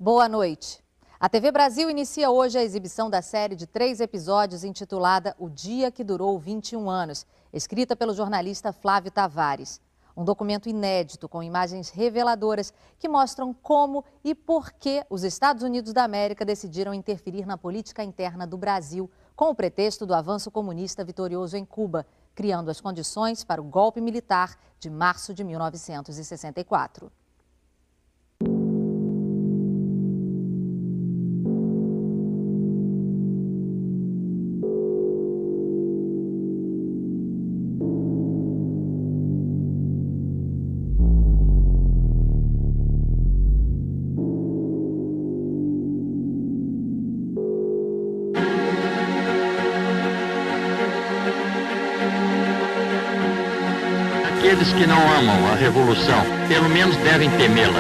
Boa noite. A TV Brasil inicia hoje a exibição da série de 3 episódios intitulada O Dia que Durou 21 Anos, escrita pelo jornalista Flávio Tavares. Um documento inédito com imagens reveladoras que mostram como e por que os Estados Unidos da América decidiram interferir na política interna do Brasil com o pretexto do avanço comunista vitorioso em Cuba, criando as condições para o golpe militar de março de 1964. Aqueles que não amam a revolução, pelo menos devem temê-la.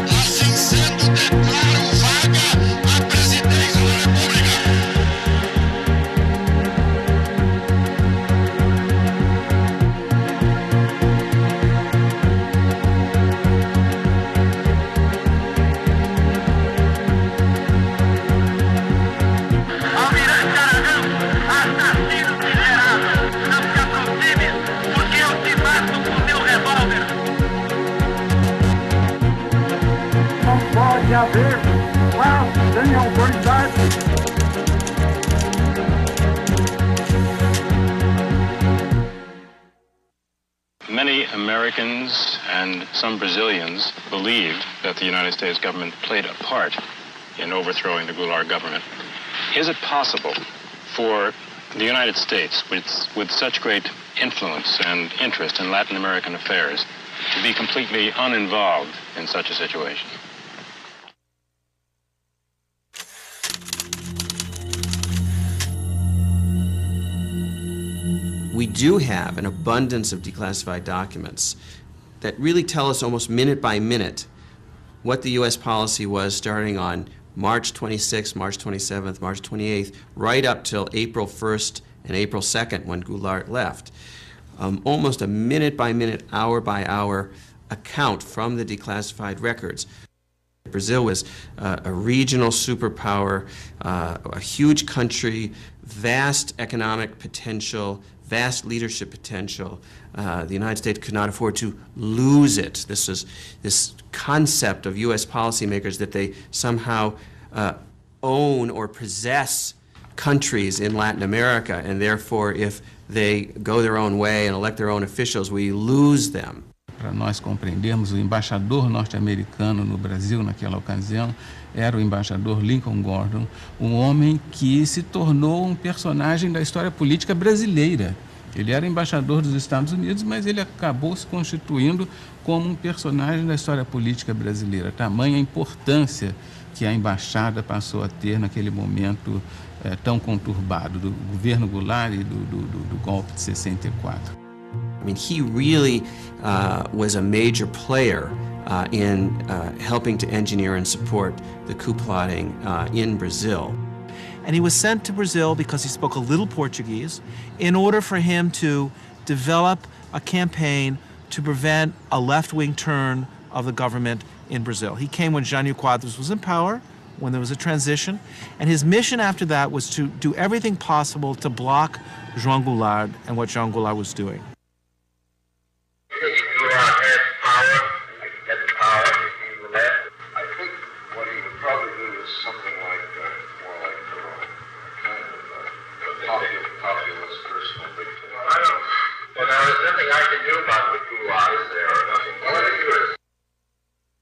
Assim sendo, declaro vaga a presidência da República. Pode haver paz sem autoridade. Many Americans and some Brazilians believed that the United States government played a part in overthrowing the Goulart government. Is it possible for the United States, with such great influence and interest in Latin American affairs, to be completely uninvolved in such a situation? We do have an abundance of declassified documents that really tell us almost minute by minute what the U.S. policy was starting on March 26th, March 27th, March 28th, right up till April 1st and April 2nd when Goulart left. Almost a minute by minute, hour by hour account from the declassified records. Brazil was a regional superpower, a huge country, vast economic potential, vast leadership potential. The United States could not afford to lose it. This concept of U.S. policymakers that they somehow own or possess countries in Latin America, and therefore if they go their own way and elect their own officials, we lose them. Para nós compreendermos, o embaixador norte-americano no Brasil naquela ocasião era o embaixador Lincoln Gordon, um homem que se tornou um personagem da história política brasileira. Ele era embaixador dos Estados Unidos, mas ele acabou se constituindo como um personagem da história política brasileira. Tamanha a importância que a embaixada passou a ter naquele momento tão conturbado do governo Goulart e do golpe de 64. I mean, he really was a major player in helping to engineer and support the coup plotting in Brazil. And he was sent to Brazil because he spoke a little Portuguese in order for him to develop a campaign to prevent a left-wing turn of the government in Brazil. He came when Jânio Quadros was in power, when there was a transition, and his mission after that was to do everything possible to block João Goulart and what João Goulart was doing.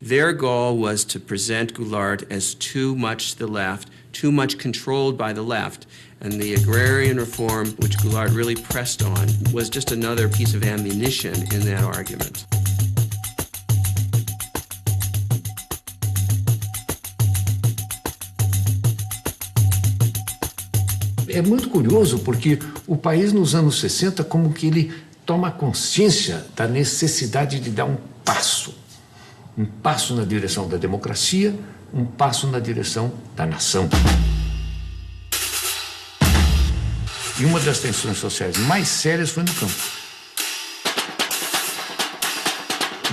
Their goal was to present Goulart as too much to the left, too much controlled by the left, and the agrarian reform, which Goulart really pressed on, was just another piece of ammunition in that argument. É muito curioso porque o país nos anos 60 como que ele toma consciência da necessidade de dar um passo na direção da democracia, um passo na direção da nação. E uma das tensões sociais mais sérias foi no campo.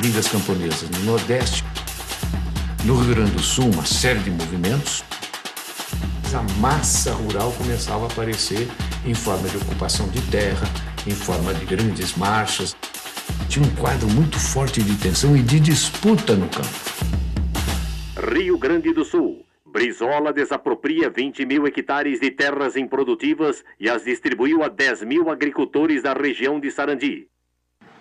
Ligas camponesas no Nordeste, no Rio Grande do Sul, uma série de movimentos. A massa rural começava a aparecer em forma de ocupação de terra, em forma de grandes marchas. Tinha um quadro muito forte de tensão e de disputa no campo. Rio Grande do Sul. Brizola desapropria 20 mil hectares de terras improdutivas e as distribuiu a 10 mil agricultores da região de Sarandi.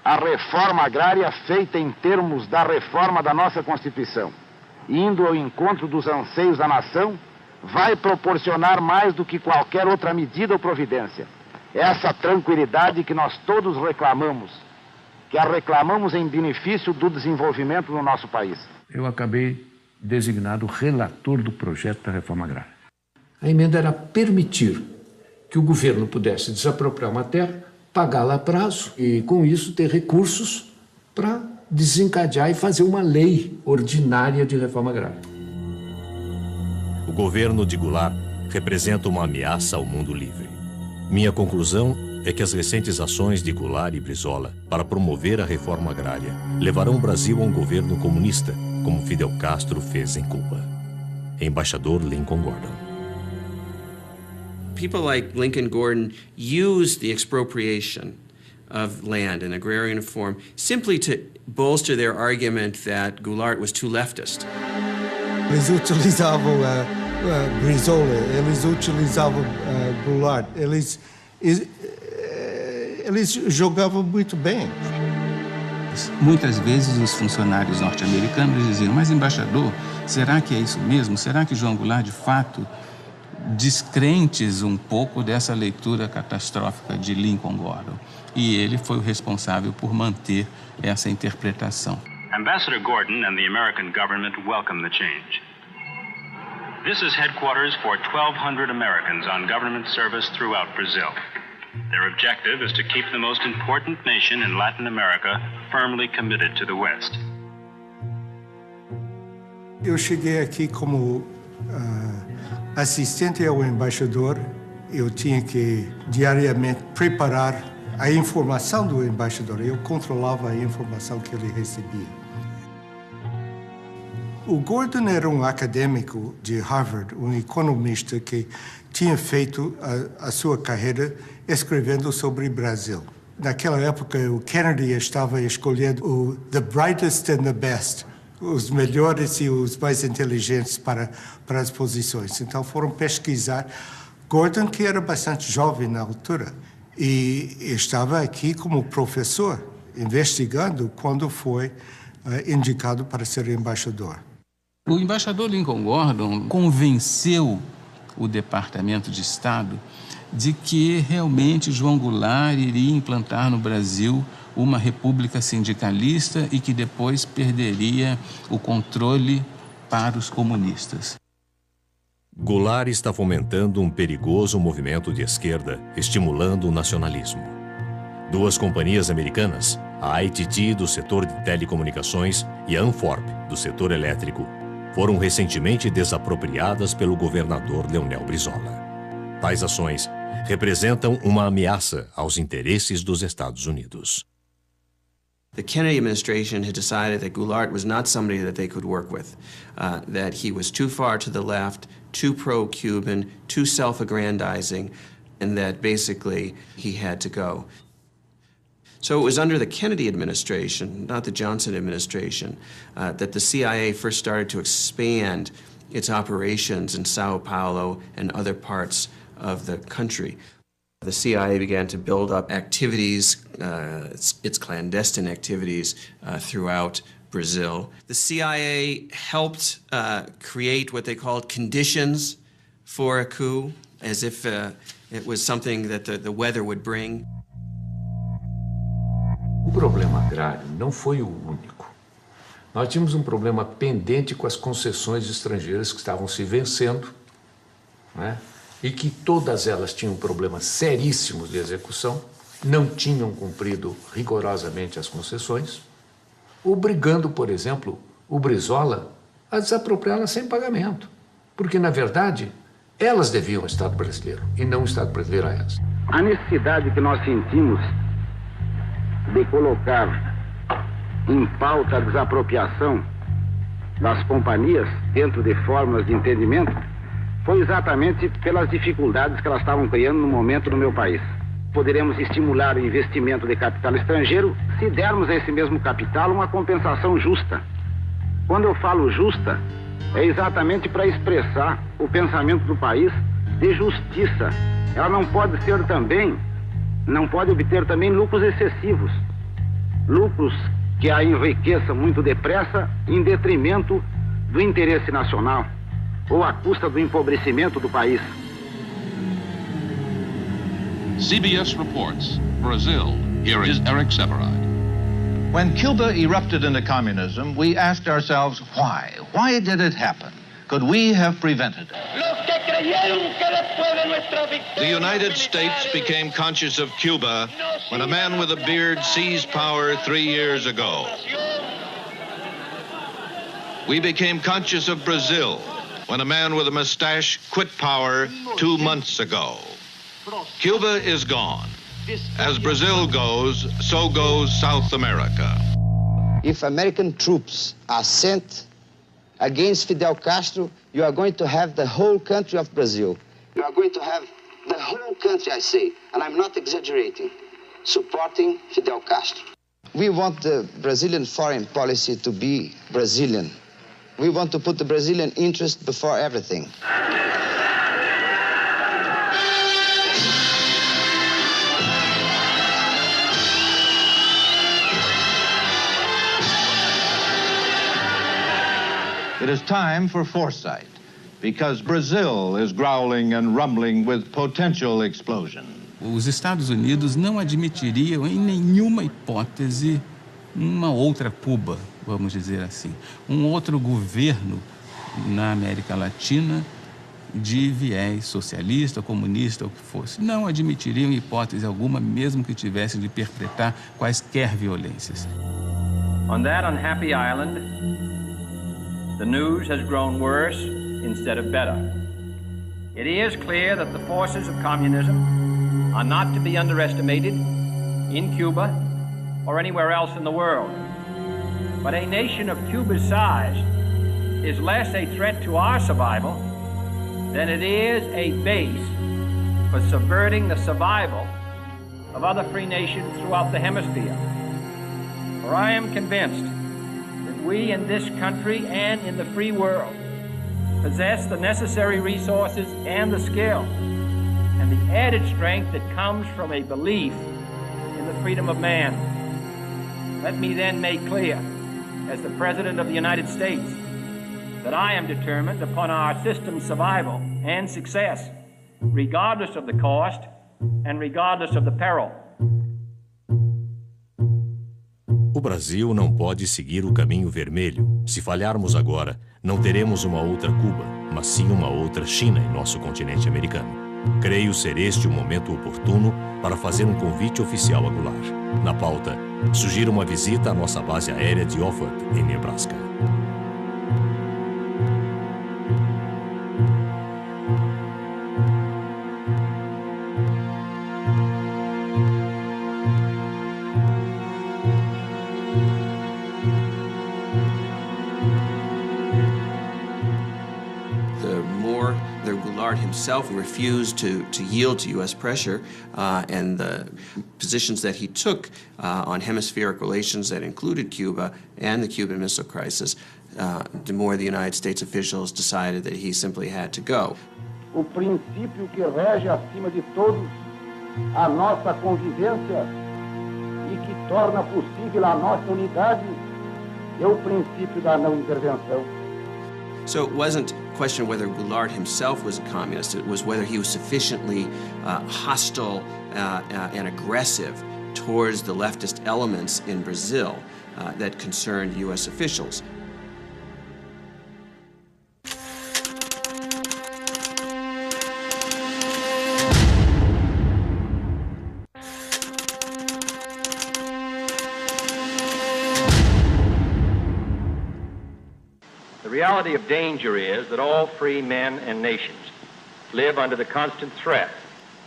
A reforma agrária feita em termos da reforma da nossa Constituição, indo ao encontro dos anseios da nação, vai proporcionar mais do que qualquer outra medida ou providência essa tranquilidade que nós todos reclamamos, que a reclamamos em benefício do desenvolvimento do nosso país. Eu acabei designado relator do projeto da reforma agrária. A emenda era permitir que o governo pudesse desapropriar uma terra, pagá-la a prazo e, com isso, ter recursos para desencadear e fazer uma lei ordinária de reforma agrária. O governo de Goulart representa uma ameaça ao mundo livre. Minha conclusão é que as recentes ações de Goulart e Brizola para promover a reforma agrária levarão o Brasil a um governo comunista, como Fidel Castro fez em Cuba. Embaixador Lincoln Gordon. People like Lincoln Gordon used the expropriation of land in agrarian form simply to bolster their argument that Goulart was too leftist. Eles utilizavam Brizola, eles utilizavam Goulart, eles jogavam muito bem. Muitas vezes os funcionários norte-americanos diziam, mas embaixador, será que é isso mesmo? Será que João Goulart, de fato, descrentes um pouco dessa leitura catastrófica de Lincoln Gordon? E ele foi o responsável por manter essa interpretação. Ambassador Gordon and the American government welcome the change. This is headquarters for 1,200 Americans on government service throughout Brazil. Their objective is to keep the most important nation in Latin America firmly committed to the West. Eu cheguei aqui como assistente ao embaixador. Eu tinha que diariamente preparar a informação do embaixador. Eu controlava a informação que ele recebia. O Gordon era um acadêmico de Harvard, um economista que tinha feito a sua carreira escrevendo sobre o Brasil. Naquela época, o Kennedy estava escolhendo o the brightest and the best, os melhores e os mais inteligentes para as posições. Então, foram pesquisar. Gordon, que era bastante jovem na altura, e estava aqui como professor, investigando quando foi indicado para ser embaixador. O embaixador Lincoln Gordon convenceu o Departamento de Estado de que realmente João Goulart iria implantar no Brasil uma república sindicalista e que depois perderia o controle para os comunistas. Goulart está fomentando um perigoso movimento de esquerda, estimulando o nacionalismo. Duas companhias americanas, a ITT do setor de telecomunicações e a Anforp do setor elétrico, foram recentemente desapropriadas pelo governador Leonel Brizola. Tais ações representam uma ameaça aos interesses dos Estados Unidos. The Kennedy administration had decided that Goulart was not somebody that they could work with, that he was too far to the left, too pro-Cuban, too self-aggrandizing, and that basically he had to go. So it was under the Kennedy administration, not the Johnson administration, that the CIA first started to expand its operations in Sao Paulo and other parts of the country. The CIA began to build up activities, its clandestine activities throughout Brazil. The CIA helped create what they called conditions for a coup, as if it was something that the weather would bring. O problema agrário não foi o único. Nós tínhamos um problema pendente com as concessões estrangeiras que estavam se vencendo, né? E que todas elas tinham problemas seríssimos de execução, não tinham cumprido rigorosamente as concessões, obrigando, por exemplo, o Brizola a desapropriá-las sem pagamento. Porque, na verdade, Elas deviam o Estado brasileiro e não o Estado brasileiro a elas. A necessidade que nós sentimos de colocar em pauta a desapropriação das companhias dentro de fórmulas de entendimento foi exatamente pelas dificuldades que elas estavam criando no momento no meu país. Poderemos estimular o investimento de capital estrangeiro se dermos a esse mesmo capital uma compensação justa. Quando eu falo justa, é exatamente para expressar o pensamento do país de justiça. Ela não pode obter também lucros excessivos, lucros que a enriqueçam muito depressa em detrimento do interesse nacional ou à custa do empobrecimento do país. CBS reports, Brazil. Here is Eric Severide. When Cuba erupted into communism, we asked ourselves why. Why did it happen? Could we have prevented it? The United States became conscious of Cuba when a man with a beard seized power 3 years ago. We became conscious of Brazil when a man with a mustache quit power 2 months ago. Cuba is gone. As Brazil goes, so goes South America. If American troops are sent against Fidel Castro, you are going to have the whole country of Brazil. You are going to have the whole country, I say, and I'm not exaggerating, supporting Fidel Castro. We want the Brazilian foreign policy to be Brazilian. We want to put the Brazilian interest before everything. It is time for foresight, because Brazil is growling and rumbling with potential explosion. Os Estados Unidos não admitiriam em nenhuma hipótese uma outra Cuba, vamos dizer assim, um outro governo na América Latina de viés socialista, comunista, ou o que fosse. Não admitiriam em hipótese alguma, mesmo que tivesse de perpetrar quaisquer violências. On that unhappy island, the news has grown worse instead of better. It is clear that the forces of communism are not to be underestimated in Cuba or anywhere else in the world. But a nation of Cuba's size is less a threat to our survival than it is a base for subverting the survival of other free nations throughout the hemisphere. For I am convinced that we in this country and in the free world possess the necessary resources and the skill and the added strength that comes from a belief in the freedom of man. Let me then make clear, as the President of the United States, that I am determined upon our system's survival and success, regardless of the cost and regardless of the peril. O Brasil não pode seguir o caminho vermelho. Se falharmos agora, não teremos uma outra Cuba, mas sim uma outra China em nosso continente americano. Creio ser este o momento oportuno para fazer um convite oficial a Goulart. Na pauta, sugiro uma visita à nossa base aérea de Offutt, em Nebraska. Himself refused to yield to U.S. pressure, and the positions that he took on hemispheric relations that included Cuba and the Cuban Missile Crisis, the more the United States officials decided that he simply had to go. O princípio que rege acima de todos a nossa convivência e que torna possível a nossa unidade é o princípio da não intervenção. So it wasn't a question whether Goulart himself was a communist, it was whether he was sufficiently hostile and aggressive towards the leftist elements in Brazil that concerned U.S. officials. The reality of danger is that all free men and nations live under the constant threat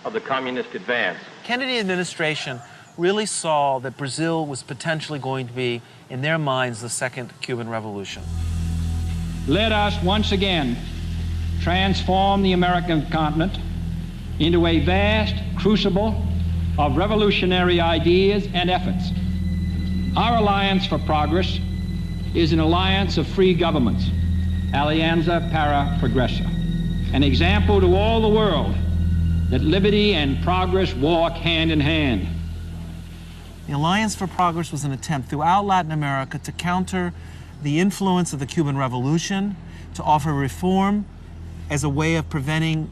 of the communist advance. Kennedy administration really saw that Brazil was potentially going to be, in their minds, the second Cuban Revolution. Let us once again transform the American continent into a vast crucible of revolutionary ideas and efforts. Our Alliance for Progress is an alliance of free governments, Alianza para Progresso, an example to all the world that liberty and progress walk hand in hand. The Alliance for Progress was an attempt throughout Latin America to counter the influence of the Cuban Revolution, to offer reform as a way of preventing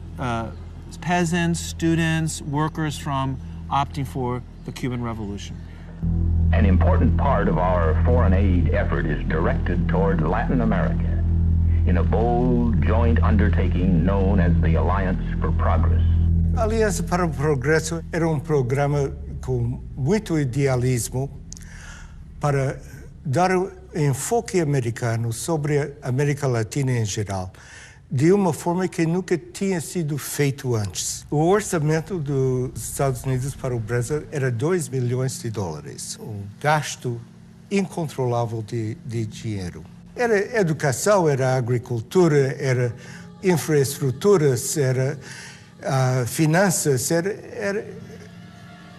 peasants, students, workers from opting for the Cuban Revolution. An important part of our foreign aid effort is directed toward Latin America in a bold joint undertaking known as the Alliance for Progress. A Aliança para o Progresso era programa com muito idealismo para dar enfoque americano sobre a América Latina em geral, de uma forma que nunca tinha sido feito antes. O orçamento dos Estados Unidos para o Brasil era $2 milhões, gasto incontrolável de dinheiro. Era educação, era agricultura, era infraestruturas, era finanças,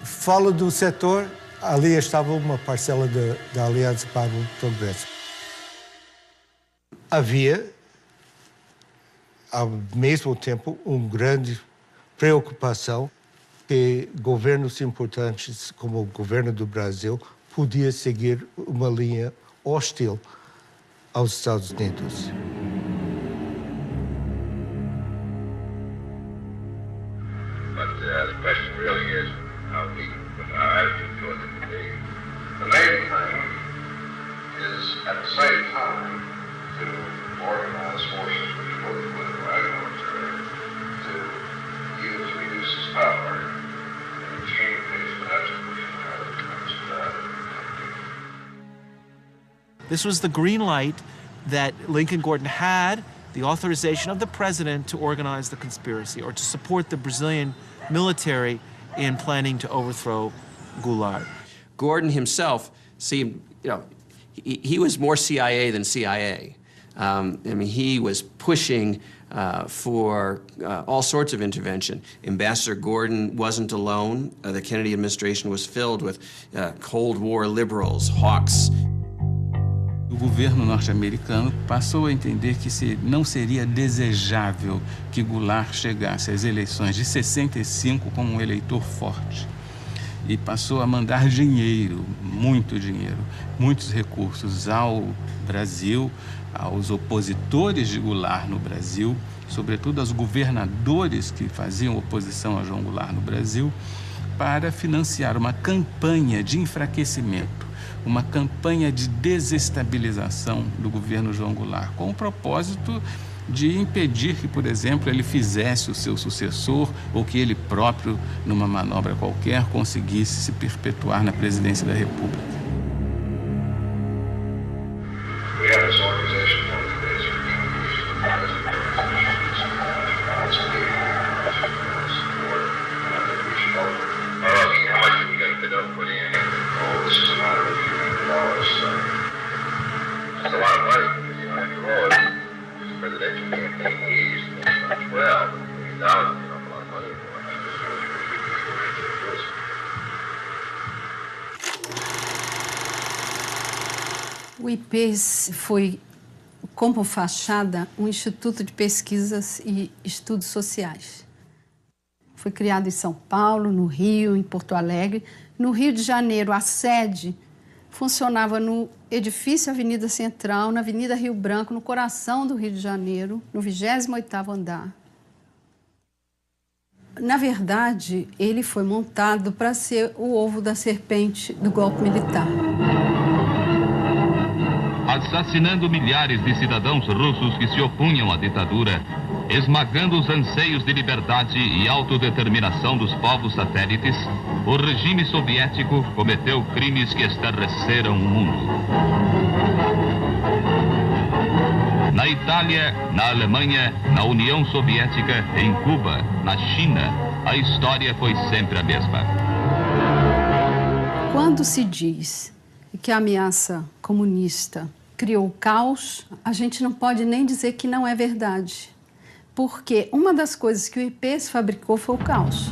fala do setor, ali estava uma parcela da Aliança para o Progresso. Havia, ao mesmo tempo, uma grande preocupação que governos importantes, como o governo do Brasil, podia seguir uma linha hostil aos Estados Unidos. The question really is how we put our attitude towards it today. The main thing is, at the same time, to organize forces which both political and military to use reduce its power in extreme cases, perhaps pushing out of This was the green light that Lincoln Gordon had, the authorization of the president to organize the conspiracy or to support the Brazilian military in planning to overthrow Goulart. Gordon himself seemed, he was more CIA than CIA. He was pushing for all sorts of intervention. Ambassador Gordon wasn't alone. The Kennedy administration was filled with Cold War liberals, hawks. O governo norte-americano passou a entender que não seria desejável que Goulart chegasse às eleições de 65 como um eleitor forte. E passou a mandar dinheiro, muitos recursos ao Brasil, aos opositores de Goulart no Brasil, sobretudo aos governadores que faziam oposição a João Goulart no Brasil, para financiar uma campanha de enfraquecimento, uma campanha de desestabilização do governo João Goulart, com o propósito de impedir que, por exemplo, ele fizesse o seu sucessor ou que ele próprio, numa manobra qualquer, conseguisse se perpetuar na presidência da República. O IP foi, como fachada, um instituto de pesquisas e estudos sociais. Foi criado em São Paulo, no Rio, em Porto Alegre. No Rio de Janeiro, a sede funcionava no edifício Avenida Central, na Avenida Rio Branco, no coração do Rio de Janeiro, no 28º andar. Na verdade, ele foi montado para ser o ovo da serpente do golpe militar. Assassinando milhares de cidadãos russos que se opunham à ditadura, esmagando os anseios de liberdade e autodeterminação dos povos satélites, o regime soviético cometeu crimes que estarreceram o mundo. Na Na Itália, na Alemanha, na União Soviética, em Cuba, na China, a história foi sempre a mesma. Quando se diz que a ameaça comunista criou caos, a gente não pode nem dizer que não é verdade. Porque uma das coisas que o IPES fabricou foi o caos.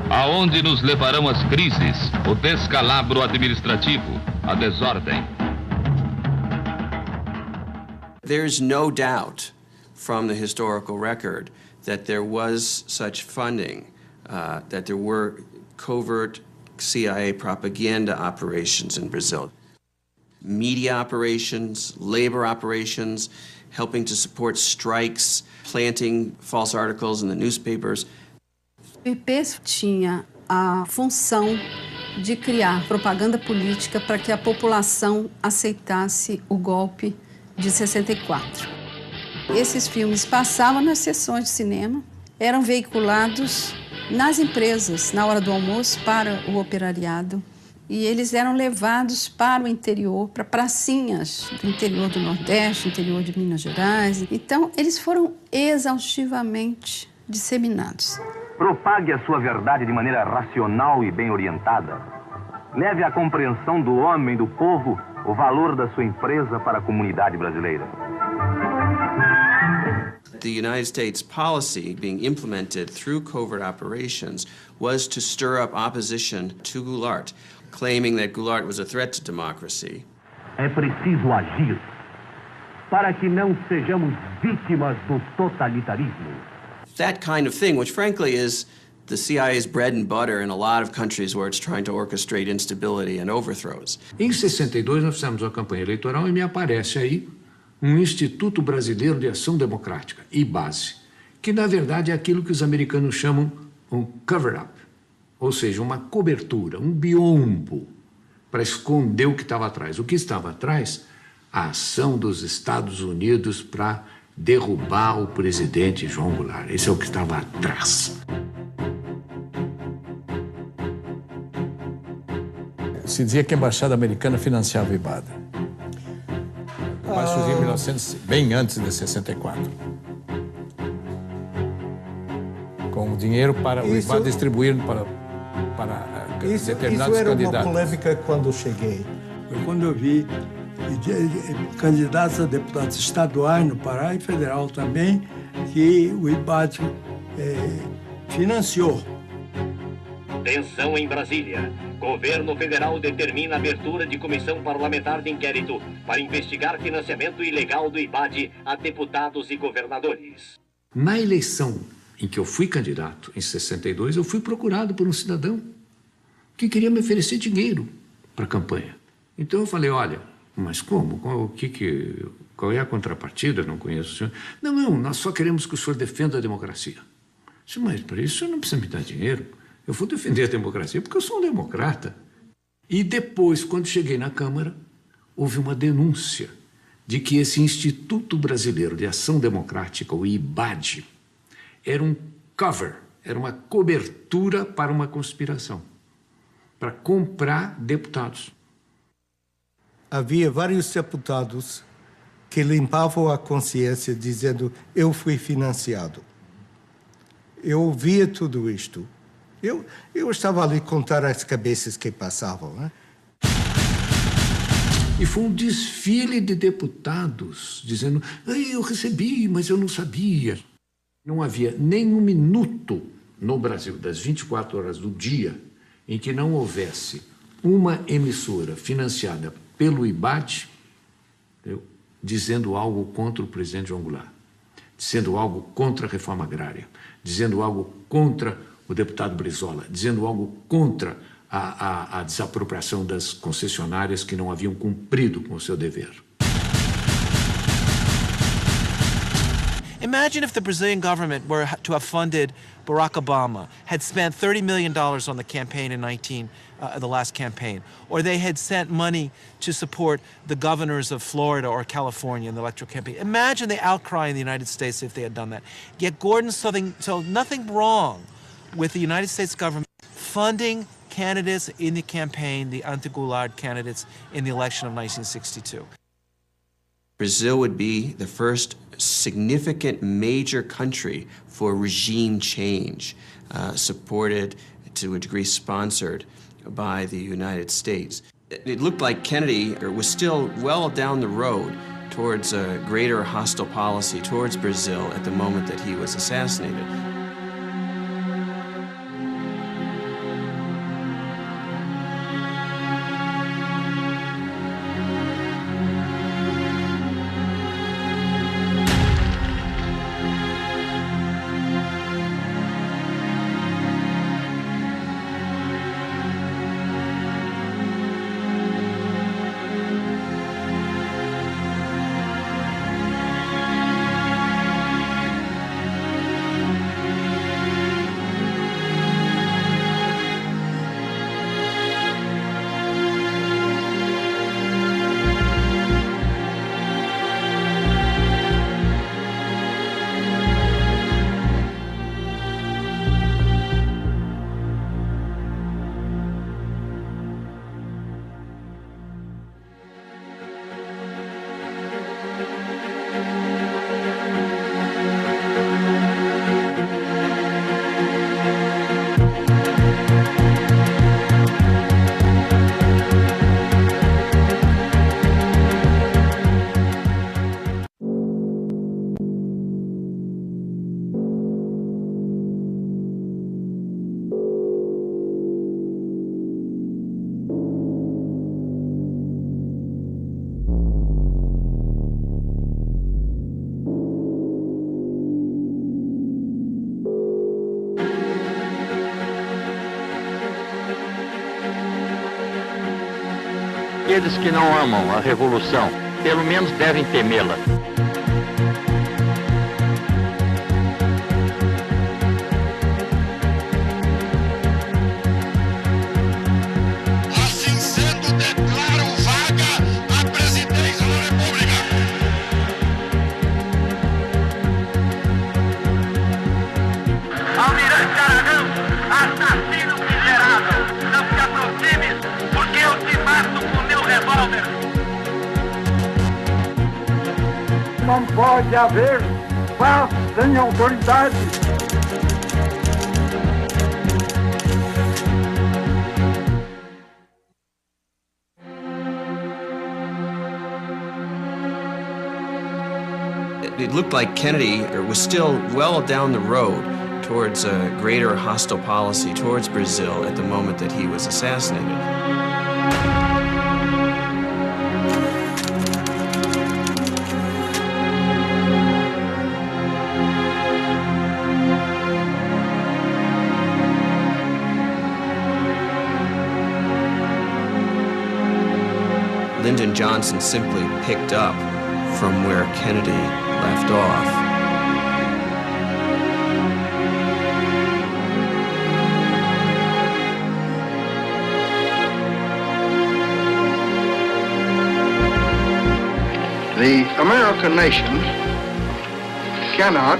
Aonde nos levarão as crises, o descalabro administrativo, a desordem? There's no doubt from the historical record that there was such funding, that there were covert CIA propaganda operations in Brazil. Media operations, labor operations, helping to support strikes, planting false articles in the newspapers. O IPES tinha a função de criar propaganda política para que a população aceitasse o golpe de 64. Esses filmes passavam nas sessões de cinema, eram veiculados nas empresas, na hora do almoço, para o operariado. E eles eram levados para o interior, para pracinhas do interior do Nordeste, interior de Minas Gerais. Então, eles foram exaustivamente disseminados. Propague a sua verdade de maneira racional e bem orientada. Leve à compreensão do homem, do povo, o valor da sua empresa para a comunidade brasileira. The United States policy being implemented through covert operations was to stir up opposition to Goulart, claiming that Goulart was a threat to democracy. É preciso agir para que não sejamos vítimas do totalitarismo. That kind of thing, which frankly is the CIA's bread and butter in a lot of countries where it's trying to orchestrate instability and overthrows. Em 62 nós fizemos uma campanha eleitoral e me aparece aí um Instituto Brasileiro de Ação Democrática, IBASE, que na verdade é aquilo que os americanos chamam um cover-up, ou seja, uma cobertura, um biombo para esconder o que estava atrás. O que estava atrás? A ação dos Estados Unidos para derrubar o presidente João Goulart. Esse é o que estava atrás. Se dizia que a embaixada americana financiava o IBAD. Mas surgiu em 1900, bem antes de 64. Com dinheiro para o IBAD distribuir para determinados isso era candidatos. Uma polêmica quando eu cheguei. Foi quando eu vi candidatos a deputados estaduais no Pará e federal também, que o IBAD financiou. Tensão em Brasília. Governo federal determina a abertura de comissão parlamentar de inquérito para investigar financiamento ilegal do IBAD a deputados e governadores. Na eleição em que eu fui candidato, em 62, eu fui procurado por um cidadão que queria me oferecer dinheiro para a campanha. Então eu falei, olha, mas como? Qual é a contrapartida? Não conheço o senhor. Não, nós só queremos que o senhor defenda a democracia. Eu disse, mas para isso o senhor não precisa me dar dinheiro. Eu vou defender a democracia porque eu sou um democrata. E depois, quando cheguei na Câmara, houve uma denúncia de que esse Instituto Brasileiro de Ação Democrática, o IBAD, era um cover, era uma cobertura para uma conspiração, para comprar deputados. Havia vários deputados que limpavam a consciência dizendo eu fui financiado. Eu ouvia tudo isto. Eu estava ali a contar as cabeças que passavam, né? E foi um desfile de deputados dizendo, eu recebi, mas eu não sabia. Não havia nem um minuto no Brasil, das 24 horas do dia, em que não houvesse uma emissora financiada pelo IBAD, dizendo algo contra o presidente João Goulart, dizendo algo contra a reforma agrária, dizendo algo contra o deputado Brizola, dizendo algo contra a desapropriação das concessionárias que não haviam cumprido com o seu dever. Imagine if the Brazilian government were to have funded Barack Obama, had spent $30 million on the campaign in the last campaign, or they had sent money to support the governors of Florida or California in the electoral campaign. Imagine the outcry in the United States if they had done that. Yet Gordon saw nothing wrong with the United States government funding candidates in the campaign, the anti-Goulart candidates in the election of 1962. Brazil would be the first significant major country for regime change, supported to a degree sponsored by the United States. It looked like Kennedy was still well down the road towards a greater hostile policy towards Brazil at the moment that he was assassinated. Aqueles que não amam a revolução, pelo menos devem temê-la. Assim sendo, declaro vaga a presidência da República. Almirante Aragão, assassino miserável, não se aproxime, porque eu te mato com meu revólver. Não pode haver paz sem autoridade. It looked like Kennedy was still well down the road towards a greater hostile policy towards Brazil at the moment that he was assassinated. Lyndon Johnson simply picked up from where Kennedy left off. The American nation cannot,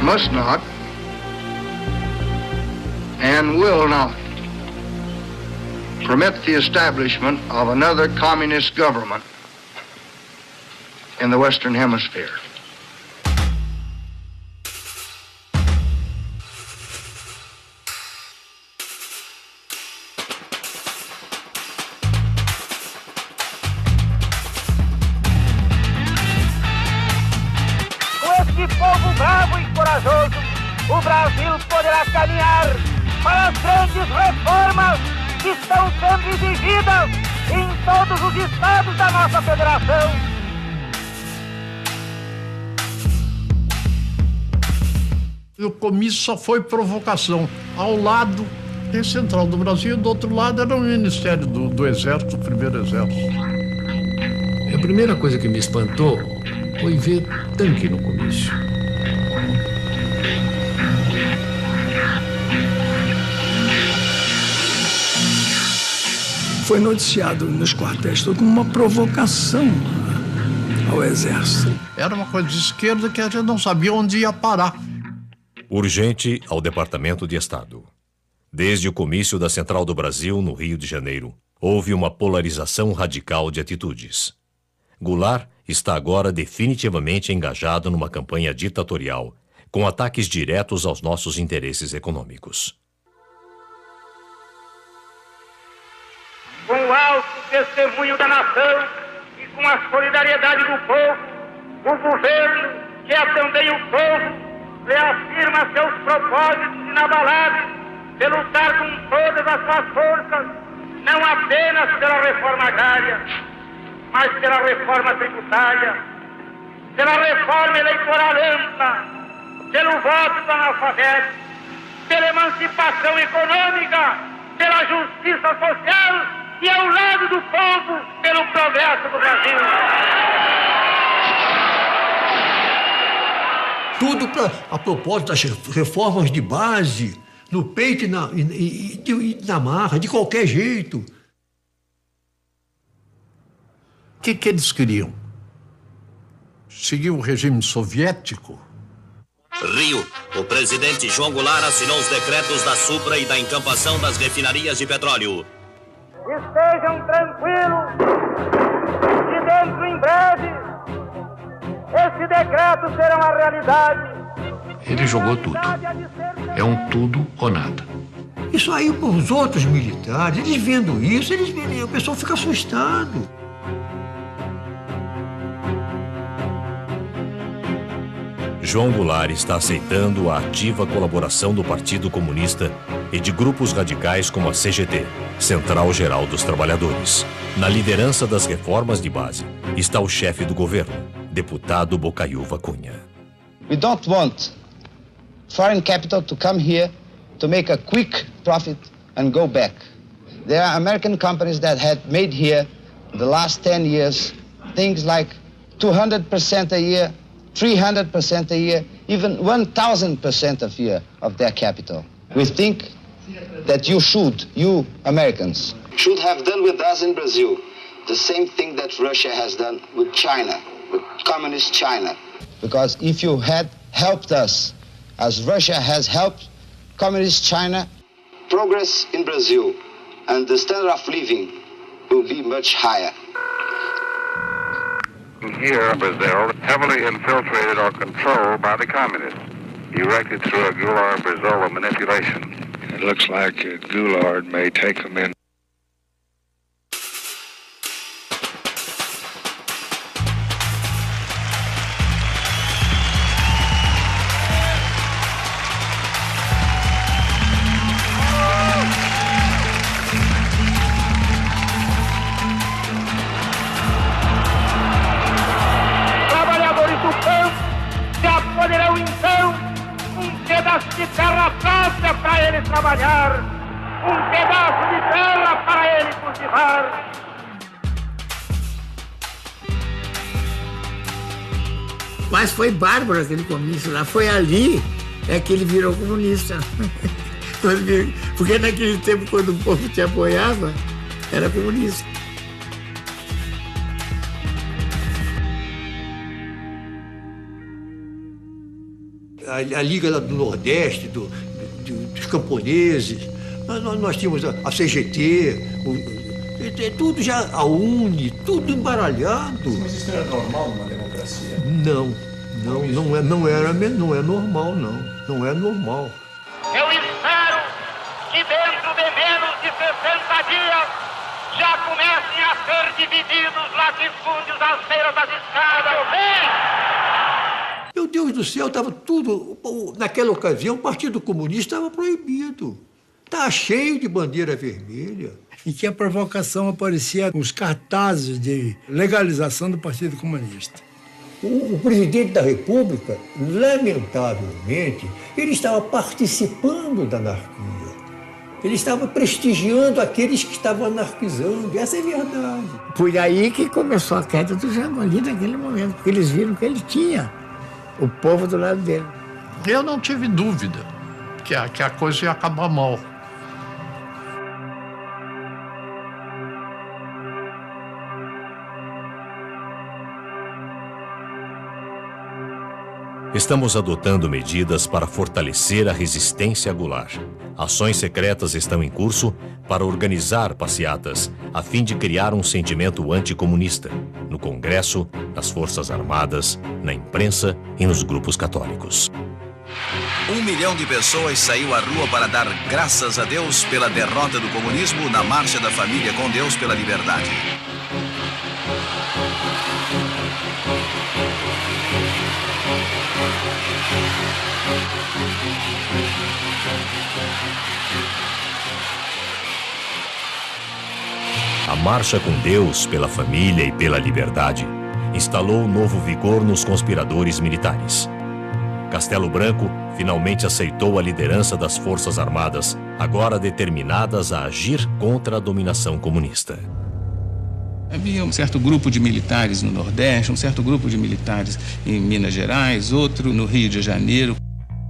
must not, and will not permit the establishment of another communist government in the Western Hemisphere. Com este povo bravo e corajoso, o Brasil poderá caminhar para as grandes reformas que estão sendo exigidas em todos os estados da nossa federação. O comício só foi provocação. Ao lado tem Central do Brasil, do outro lado era o Ministério do Exército, o Primeiro Exército. A primeira coisa que me espantou foi ver tanque no comício. Foi noticiado nos quartéis como uma provocação ao Exército. Era uma coisa de esquerda que a gente não sabia onde ia parar. Urgente ao Departamento de Estado. Desde o comício da Central do Brasil, no Rio de Janeiro, houve uma polarização radical de atitudes. Goulart está agora definitivamente engajado numa campanha ditatorial, com ataques diretos aos nossos interesses econômicos. Com o alto testemunho da nação e com a solidariedade do povo, o governo, que é também o povo, reafirma seus propósitos inabaláveis de lutar com todas as suas forças, não apenas pela reforma agrária, mas pela reforma tributária, pela reforma eleitoral ampla, pelo voto do analfabeto, pela emancipação econômica, pela justiça social e ao lado do povo, pelo progresso do Brasil. Tudo a propósito das reformas de base, no peito e na marra, de qualquer jeito. O que eles queriam? Seguir o regime soviético? Rio, o presidente João Goulart assinou os decretos da Supra e da encampação das refinarias de petróleo. Estejam tranquilos, que dentro em breve, esse decreto será uma realidade. Ele jogou tudo. É um tudo ou nada. Isso aí para os outros militares, eles vendo isso, o pessoal fica assustado. João Goulart está aceitando a ativa colaboração do Partido Comunista e de grupos radicais como a CGT, Central Geral dos Trabalhadores. Na liderança das reformas de base está o chefe do governo, deputado Bocaiúva Cunha. We don't want foreign capital to come here to make a quick profit and go back. There are American companies that had made here the last 10 years things like 200% a year, 300% a year, even 1,000% a year of their capital. We think that you Americans, should have done with us in Brazil the same thing that Russia has done with China, with communist China. Because if you had helped us, as Russia has helped communist China, progress in Brazil and the standard of living will be much higher. Here, Brazil, heavily infiltrated or controlled by the communists, erected through a Goulart-Brizola manipulation. It looks like Goulart may take them in. Poderão então pedaço de terra própria para ele trabalhar, pedaço de terra para ele cultivar. Mas foi bárbaro aquele comício lá, foi ali que ele virou comunista. Porque naquele tempo, quando o povo te apoiava, era comunista. A Liga do Nordeste, dos camponeses, nós tínhamos a CGT, tudo já, a UNE, tudo embaralhado. Mas isso era normal numa democracia? Não é normal, não. Não é normal. Eu espero que dentro de menos de 60 dias já comecem a ser divididos latifúndios às beiras das estradas. Meu Deus do céu, estava tudo... Naquela ocasião, o Partido Comunista estava proibido. Estava cheio de bandeira vermelha. E que a provocação aparecia nos cartazes de legalização do Partido Comunista. O presidente da República, lamentavelmente, ele estava participando da anarquia. Ele estava prestigiando aqueles que estavam anarquizando. Essa é a verdade. Foi aí que começou a queda do Jango, ali naquele momento, porque eles viram que ele tinha o povo do lado dele. Eu não tive dúvida que a coisa ia acabar mal. Estamos adotando medidas para fortalecer a resistência a Goulart. Ações secretas estão em curso para organizar passeatas a fim de criar um sentimento anticomunista no Congresso, nas Forças Armadas, na imprensa e nos grupos católicos. 1 milhão de pessoas saiu à rua para dar graças a Deus pela derrota do comunismo na Marcha da Família com Deus pela Liberdade. A Marcha com Deus pela Família e pela Liberdade instalou novo vigor nos conspiradores militares. Castelo Branco finalmente aceitou a liderança das Forças Armadas, agora determinadas a agir contra a dominação comunista. Havia um certo grupo de militares no Nordeste, um certo grupo de militares em Minas Gerais, outro no Rio de Janeiro.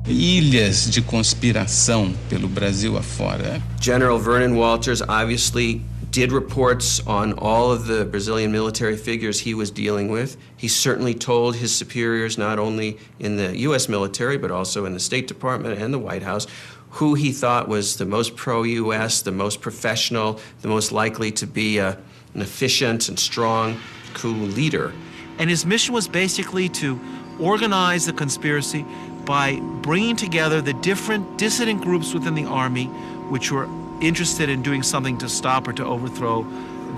Ilhas de conspiração pelo Brasil afora. General Vernon Walters obviously did reports on all of the Brazilian military figures he was dealing with. He certainly told his superiors, not only in the U.S. military, but also in the State Department and the White House, who he thought was the most pro-U.S., the most professional, the most likely to be an efficient and strong coup leader. And his mission was basically to organize the conspiracy by bringing together the different dissident groups within the army which were interested in doing something to stop or to overthrow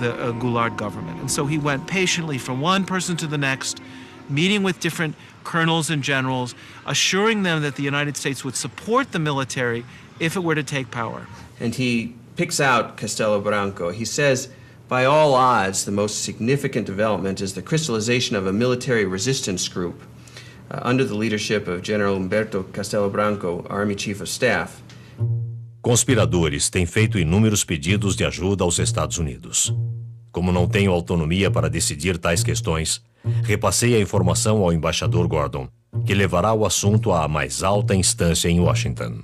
the Goulart government. And so he went patiently from one person to the next, meeting with different colonels and generals, assuring them that the United States would support the military if it were to take power. And he picks out Castelo Branco. He says, by all odds, the most significant development is the crystallization of a military resistance group under the leadership of General Humberto Castelo Branco, Army Chief of Staff. Conspiradores têm feito inúmeros pedidos de ajuda aos Estados Unidos. Como não tenho autonomia para decidir tais questões, repassei a informação ao embaixador Gordon, que levará o assunto à mais alta instância em Washington.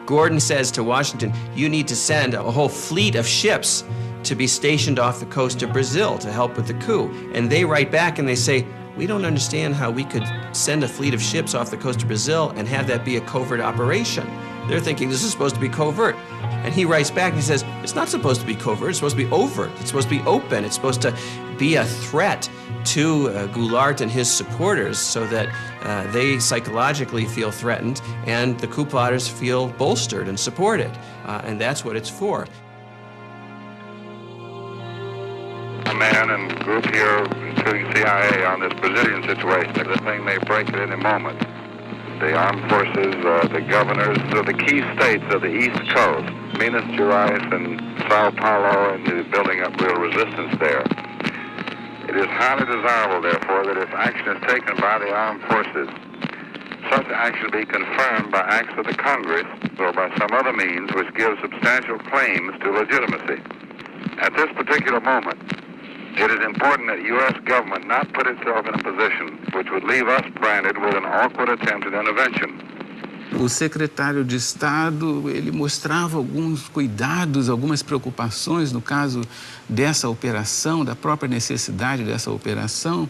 Gordon says to Washington, you need to send a whole fleet of ships to be stationed off the coast of Brazil to help with the coup. And they write back and they say, we don't understand how we could send a fleet of ships off the coast of Brazil and have that be a covert operation. They're thinking this is supposed to be covert. And he writes back and he says, it's not supposed to be covert, it's supposed to be overt, it's supposed to be open, it's supposed to be a threat to Goulart and his supporters so that they psychologically feel threatened and the coup plotters feel bolstered and supported. And that's what it's for. A man and group here, including CIA, on this Brazilian situation. The thing may break at any moment. The armed forces, the governors of the key states of the East Coast, Minas Gerais and Sao Paulo, and building up real resistance there. It is highly desirable, therefore, that if action is taken by the armed forces, such action be confirmed by acts of the Congress or by some other means which give substantial claims to legitimacy. At this particular moment, it is important that the U.S. government not put itself in a position which would leave us branded with an awkward attempt at intervention. O secretário de Estado, ele mostrava alguns cuidados, algumas preocupações no caso dessa operação, da própria necessidade dessa operação.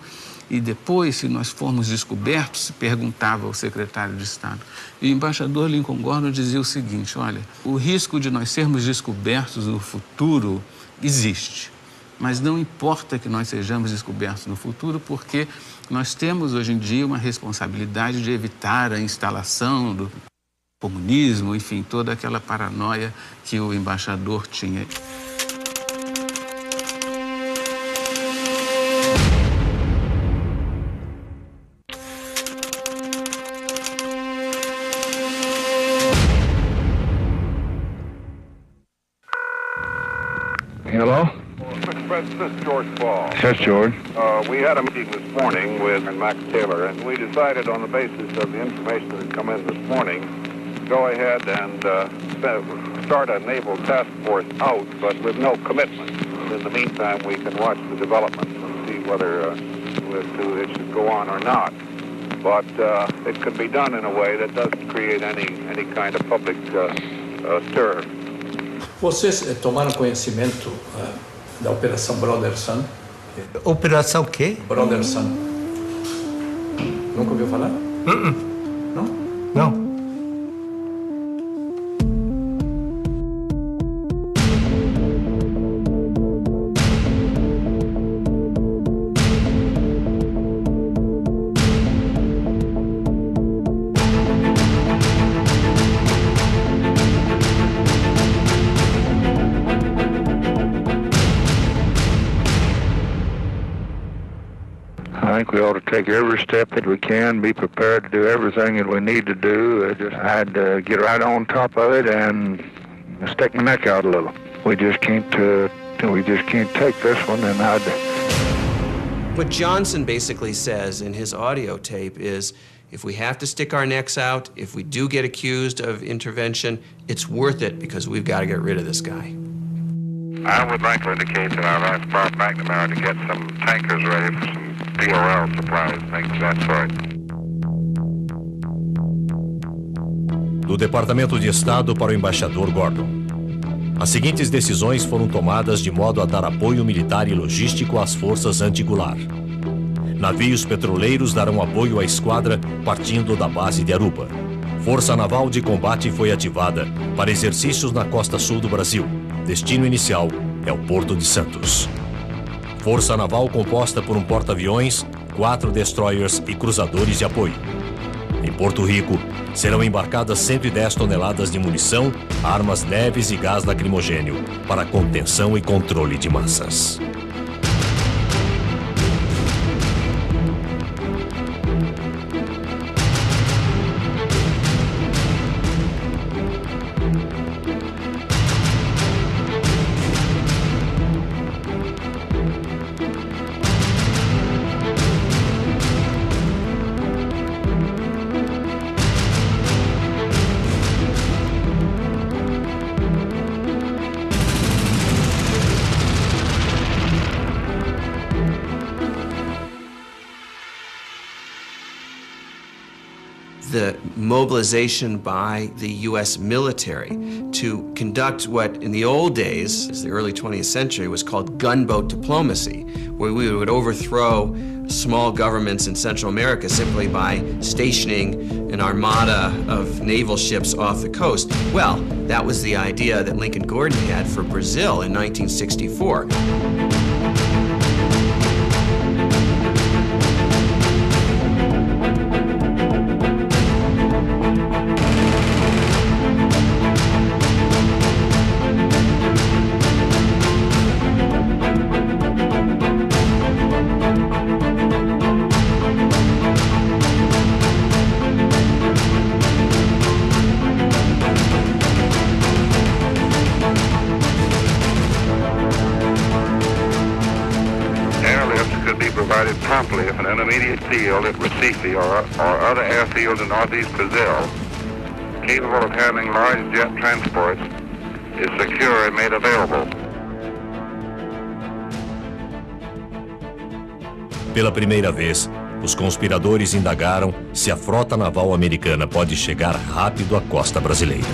E depois, se nós formos descobertos, se perguntava ao secretário de Estado. E o embaixador Lincoln Gordon dizia o seguinte, olha, o risco de nós sermos descobertos no futuro existe. Mas não importa que nós sejamos descobertos no futuro, porque nós temos hoje em dia uma responsabilidade de evitar a instalação do comunismo, enfim, toda aquela paranoia que o embaixador tinha. Hello? This is George Ball. Yes, George. We had a meeting this morning with Max Taylor, and we decided on the basis of the information that had come in this morning, go ahead and start a naval task force out, but with no commitment. In the meantime, we can watch the developments and see whether it should go on or not. But it can be done in a way that doesn't create any kind of public stir. Vocês tomaram conhecimento da Operação Brother Sun? Operação o quê? Brother Sun. Nunca ouviu falar? Não? Não. think we ought to take every step that we can, be prepared to do everything that we need to do. I had to get right on top of it and stick my neck out a little. We just can't take this one, and What Johnson basically says in his audio tape is, if we have to stick our necks out, if we do get accused of intervention, it's worth it because we've got to get rid of this guy. I would like to indicate that I've asked Bob McNamara to get some tankers ready for some POL supplies, things of that sort. Do Departamento de Estado para o embaixador Gordon. As seguintes decisões foram tomadas de modo a dar apoio militar e logístico às forças anti-Goulart. Navios petroleiros darão apoio à esquadra partindo da base de Aruba. Força Naval de Combate foi ativada para exercícios na costa sul do Brasil. Destino inicial é o Porto de Santos. Força Naval composta por um porta-aviões, 4 destroyers e cruzadores de apoio. Em Porto Rico, serão embarcadas 110 toneladas de munição, armas leves e gás lacrimogênio para contenção e controle de massas. The mobilization by the U.S. military to conduct what in the old days, as the early 20th century, was called gunboat diplomacy, where we would overthrow small governments in Central America simply by stationing an armada of naval ships off the coast. Well, that was the idea that Lincoln Gordon had for Brazil in 1964. Promptly if an intermediate field at Recife or other airfields in northeast Brazil, capable of handling large jet transports, is secure and made available. Pela primeira vez, os conspiradores indagaram se a frota naval americana pode chegar rápido à costa brasileira.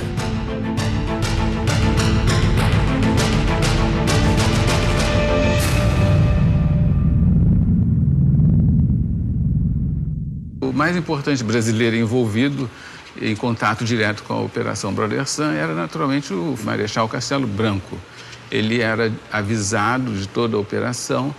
O mais importante brasileiro envolvido em contato direto com a Operação Brother Sun era naturalmente o Marechal Castelo Branco. Ele era avisado de toda a operação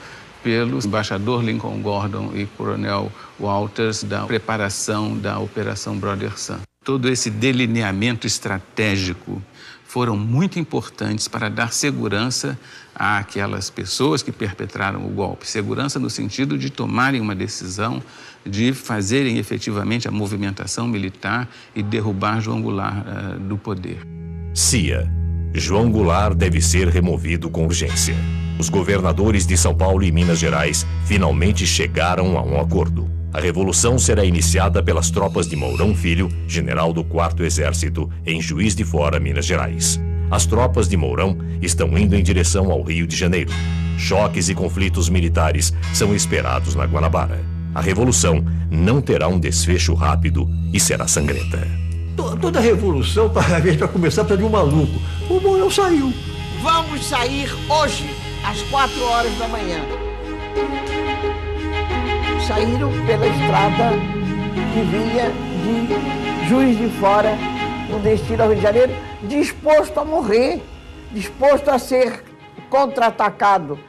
pelo embaixador Lincoln Gordon e coronel Walters da preparação da Operação Brother Sun. Todo esse delineamento estratégico foram muito importantes para dar segurança àquelas pessoas que perpetraram o golpe. Segurança no sentido de tomarem uma decisão, de fazerem efetivamente a movimentação militar e derrubar João Goulart do poder. CIA. João Goulart deve ser removido com urgência. Os governadores de São Paulo e Minas Gerais finalmente chegaram a um acordo. A revolução será iniciada pelas tropas de Mourão Filho, general do 4º Exército, em Juiz de Fora, Minas Gerais. As tropas de Mourão estão indo em direção ao Rio de Janeiro. Choques e conflitos militares são esperados na Guanabara. A revolução não terá um desfecho rápido e será sangrenta. Toda revolução, para começar, precisa de um maluco. O Mourão saiu. Vamos sair hoje, às 4 horas da manhã. Saíram pela estrada que vinha de Juiz de Fora, no destino ao Rio de Janeiro, disposto a morrer, disposto a ser contra-atacado.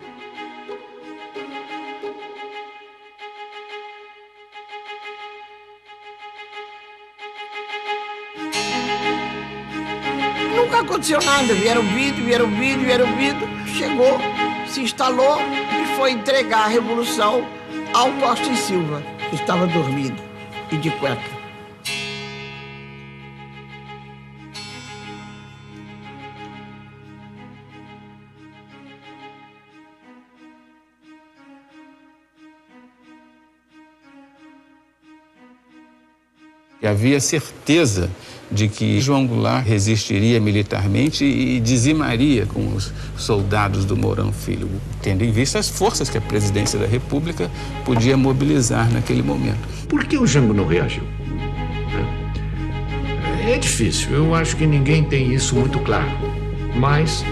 Nunca aconteceu nada, vieram vídeo, chegou, se instalou e foi entregar a revolução ao Costa e Silva, que estava dormindo e de cueca. E havia certeza de que João Goulart resistiria militarmente e dizimaria com os soldados do Mourão Filho, tendo em vista as forças que a presidência da República podia mobilizar naquele momento. Por que o Jango não reagiu? É difícil, eu acho que ninguém tem isso muito claro. Mas,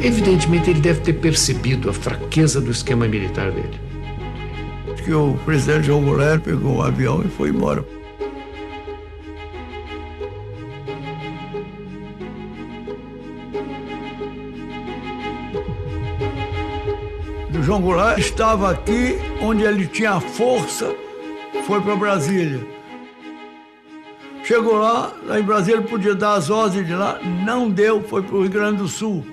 evidentemente, ele deve ter percebido a fraqueza do esquema militar dele. Acho que o presidente João Goulart pegou um avião e foi embora. O João Goulart estava aqui onde ele tinha força, foi para Brasília. Chegou lá em Brasília ele podia dar as ordens de lá, não deu, foi para o Rio Grande do Sul.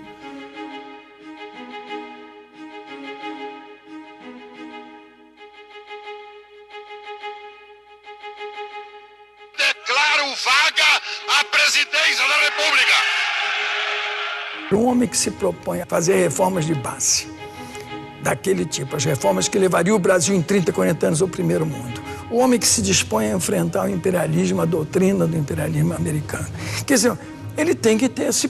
Declaro vaga a presidência da República. Um homem que se propõe a fazer reformas de base, daquele tipo, as reformas que levariam o Brasil em 30, 40 anos ao primeiro mundo. O homem que se dispõe a enfrentar o imperialismo, a doutrina do imperialismo americano. Quer dizer, ele tem que se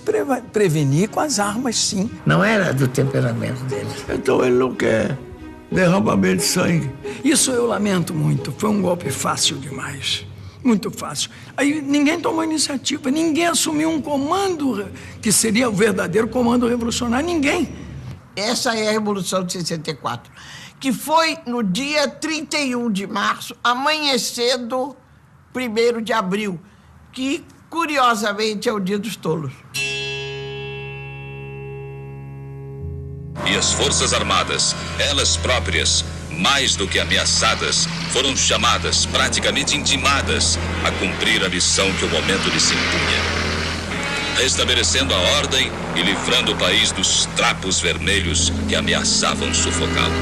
prevenir com as armas, sim. Não era do temperamento dele. Então ele não quer derramamento de sangue. Isso eu lamento muito. Foi um golpe fácil demais. Muito fácil. Aí ninguém tomou iniciativa, ninguém assumiu um comando que seria o verdadeiro comando revolucionário, ninguém. Essa é a Revolução de 64, que foi no dia 31 de março, amanhecendo 1º de abril, que, curiosamente, é o Dia dos Tolos. E as Forças Armadas, elas próprias, mais do que ameaçadas, foram chamadas, praticamente intimadas, a cumprir a missão que o momento lhes impunha. Restabelecendo a ordem e livrando o país dos trapos vermelhos que ameaçavam sufocá-lo.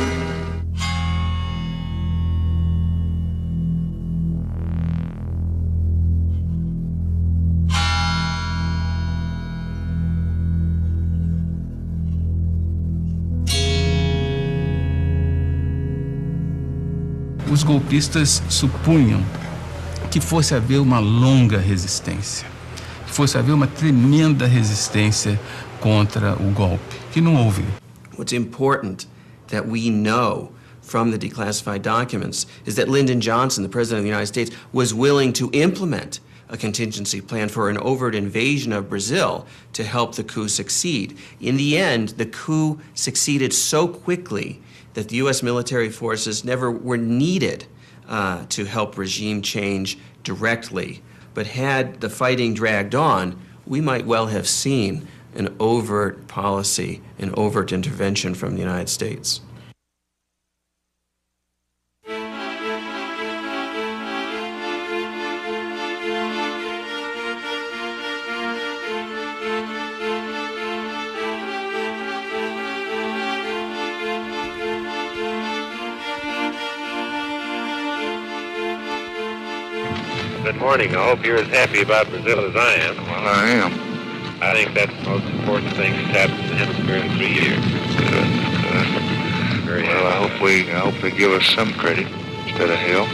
Os golpistas supunham que fosse haver uma longa resistência, que fosse haver uma tremenda resistência contra o golpe, que não houve. What's important that we know from the declassified documents is that Lyndon Johnson, the President of the United States, was willing to implement a contingency plan for an overt invasion of Brazil to help the coup succeed. In the end, the coup succeeded so quickly that the U.S. military forces never were needed to help regime change directly. But had the fighting dragged on, we might well have seen an overt policy, an overt intervention from the United States. Good morning. I hope you're as happy about Brazil as I am. Well, I am. I think that's the most important thing that's happened in the hemisphere in 3 years. Good. Well, I hope they give us some credit instead of hell.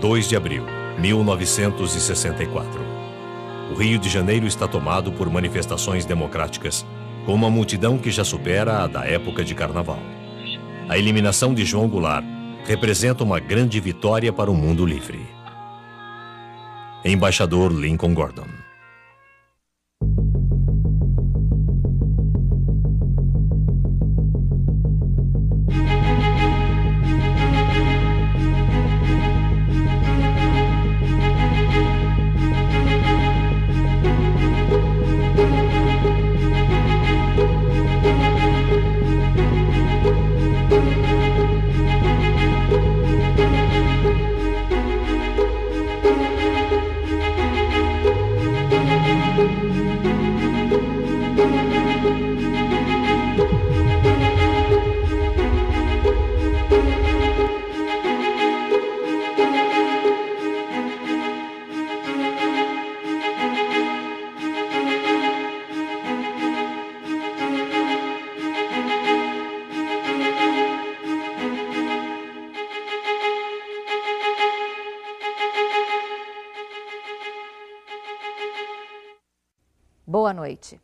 2 de abril, 1964. O Rio de Janeiro está tomado por manifestações democráticas, com uma multidão que já supera a da época de carnaval. A eliminação de João Goulart representa uma grande vitória para o mundo livre. Embaixador Lincoln Gordon. Boa noite.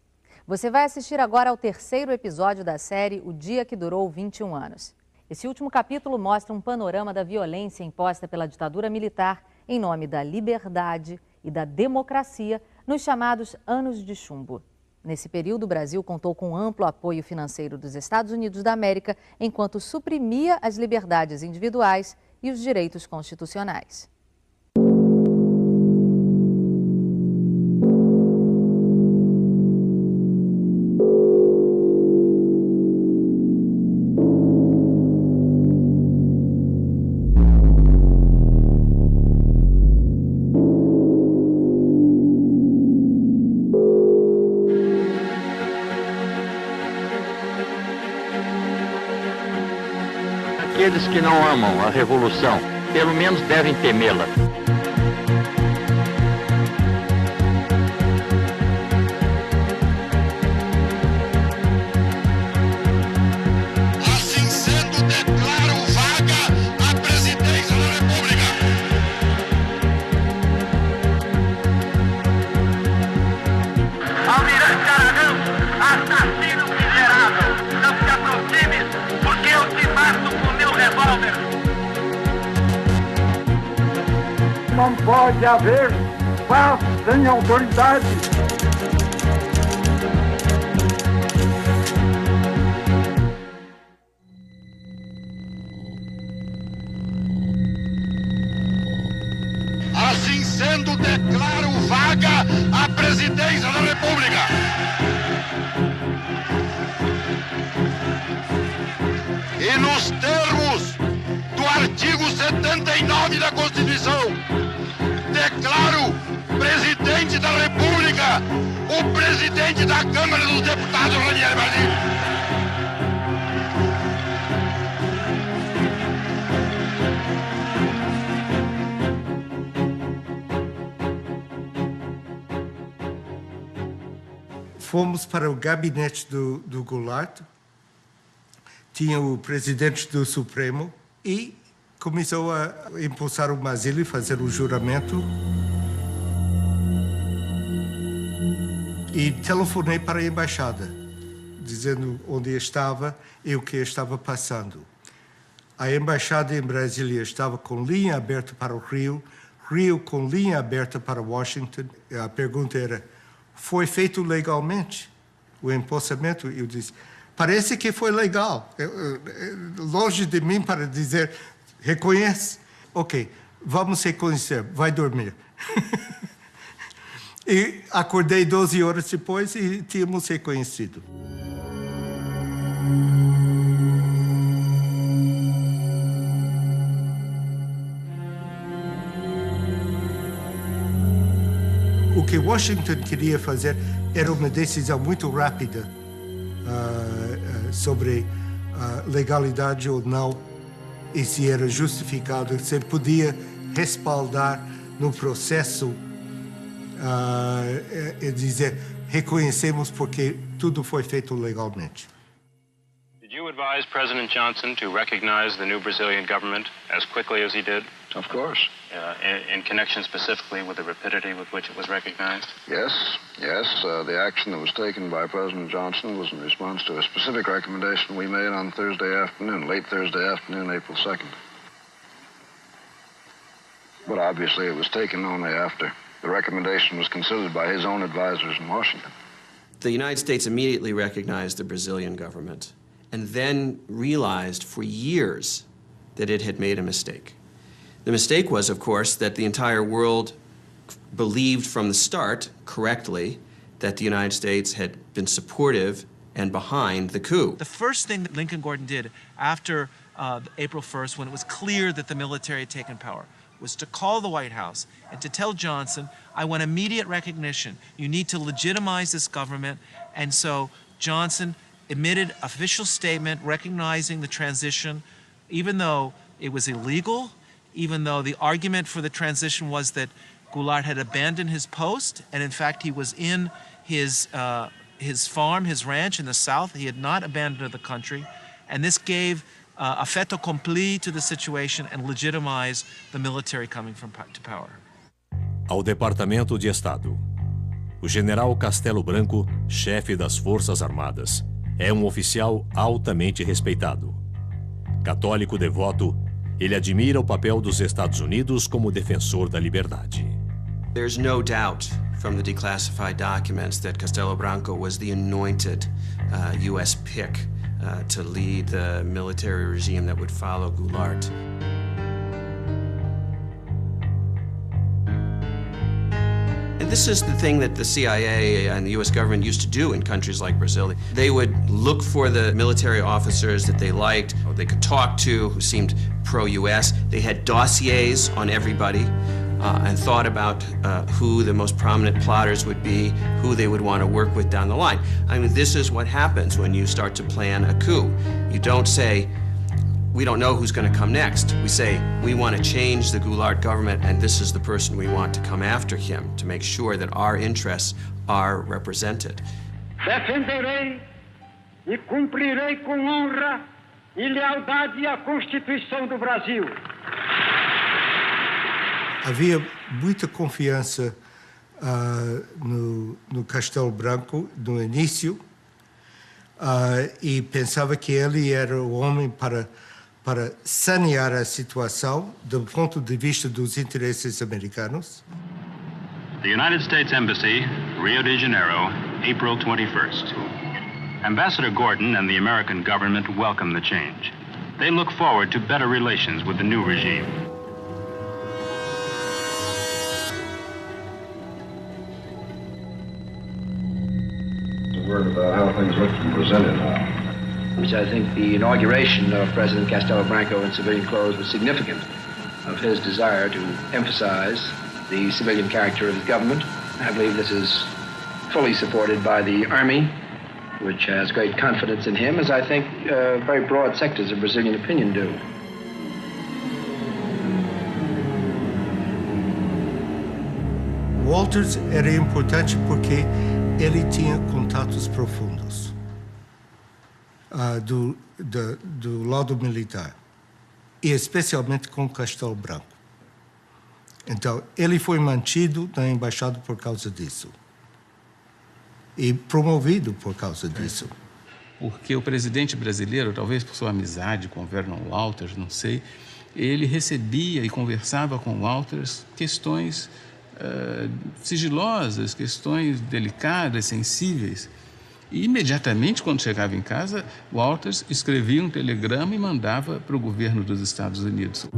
Você vai assistir agora ao terceiro episódio da série O Dia que Durou 21 Anos. Esse último capítulo mostra um panorama da violência imposta pela ditadura militar em nome da liberdade e da democracia nos chamados Anos de Chumbo. Nesse período, o Brasil contou com amplo apoio financeiro dos Estados Unidos da América, enquanto suprimia as liberdades individuais e os direitos constitucionais. Aqueles que não amam a revolução, pelo menos devem temê-la. Assim sendo, declaro vaga a presidência da República. Almirante Aragão, assassino miserável, não se aproxime, porque eu te mato com meu revólver. Não pode haver paz sem autoridade. Assim sendo, declaro vaga a presidência da República. E nos termos do artigo 79 da Constituição, declaro presidente da República o presidente da Câmara dos Deputados, Ranieri Barlini. Fomos para o gabinete do Goulart, tinha o presidente do Supremo e começou a impulsar o Basílio, fazer o juramento. E telefonei para a embaixada, dizendo onde estava e o que estava passando. A embaixada em Brasília estava com linha aberta para o Rio, Rio com linha aberta para Washington. A pergunta era: foi feito legalmente o empossamento? Eu disse: parece que foi legal. Longe de mim para dizer, reconhece. Ok, vamos reconhecer, vai dormir. E acordei 12 horas depois e tínhamos reconhecido. O que Washington queria fazer era uma decisão muito rápida sobre legalidade ou não, e se era justificado, se ele podia respaldar no processo dizer, reconhecemos porque tudo foi feito legalmente. Did you advise President Johnson to recognize the new Brazilian government as quickly as he did? Of course. In connection specifically with the rapidity with which it was recognized? Yes. The action that was taken by President Johnson was in response to a specific recommendation we made on Thursday afternoon, late Thursday afternoon, April 2nd. But obviously it was taken only after the recommendation was considered by his own advisors in Washington. The United States immediately recognized the Brazilian government and then realized for years that it had made a mistake. The mistake was, of course, that the entire world believed from the start, correctly, that the United States had been supportive and behind the coup. The first thing that Lincoln Gordon did after April 1st, when it was clear that the military had taken power, was to call the White House and to tell Johnson, I want immediate recognition. You need to legitimize this government. And so Johnson emitted an official statement recognizing the transition, even though it was illegal, even though the argument for the transition was that Goulart had abandoned his post, and in fact he was in his farm, his ranch in the South. He had not abandoned the country, and this gave a fait accompli to the situation and legitimized the military coming to power. Ao Departamento de Estado. O general Castelo Branco, chefe das Forças Armadas, é um oficial altamente respeitado. Católico devoto, ele admira o papel dos Estados Unidos como defensor da liberdade. There's no doubt from the declassified documents that Castelo Branco was the anointed U.S. pick to lead the military regime that would follow Goulart. And this is the thing that the CIA and the U.S. government used to do in countries like Brazil. They would look for the military officers that they liked, or they could talk to, who seemed pro-U.S. They had dossiers on everybody and thought about who the most prominent plotters would be, who they would want to work with down the line. I mean, this is what happens when you start to plan a coup. You don't say, we don't know who's going to come next. We say, we want to change the Goulart government, and this is the person we want to come after him to make sure that our interests are represented. Defenderei e cumprirei com honra e lealdade a Constituição do Brasil. Havia muita confiança no Castelo Branco no início e pensava que ele era o homem para sanear a situação do ponto de vista dos interesses americanos. The United States Embassy, Rio de Janeiro, April 21st. Ambassador Gordon and the American government welcome the change. They look forward to better relations with the new regime. A word about how things look from Brasilia now. Which I think the inauguration of President Castelo Branco in civilian clothes was significant of his desire to emphasize the civilian character of his government. I believe this is fully supported by the Army, which has great confidence in him, as I think very broad sectors of Brazilian opinion do. Walters era importante porque ele tinha contatos profundos do lado militar, e especialmente com Castelo Branco. Então, ele foi mantido na embaixada por causa disso. E promovido por causa disso. Porque o presidente brasileiro, talvez por sua amizade com Vernon Walters, não sei, ele recebia e conversava com Walters questões sigilosas, questões delicadas, sensíveis. E imediatamente, quando chegava em casa, Walters escrevia um telegrama e mandava para o governo dos Estados Unidos.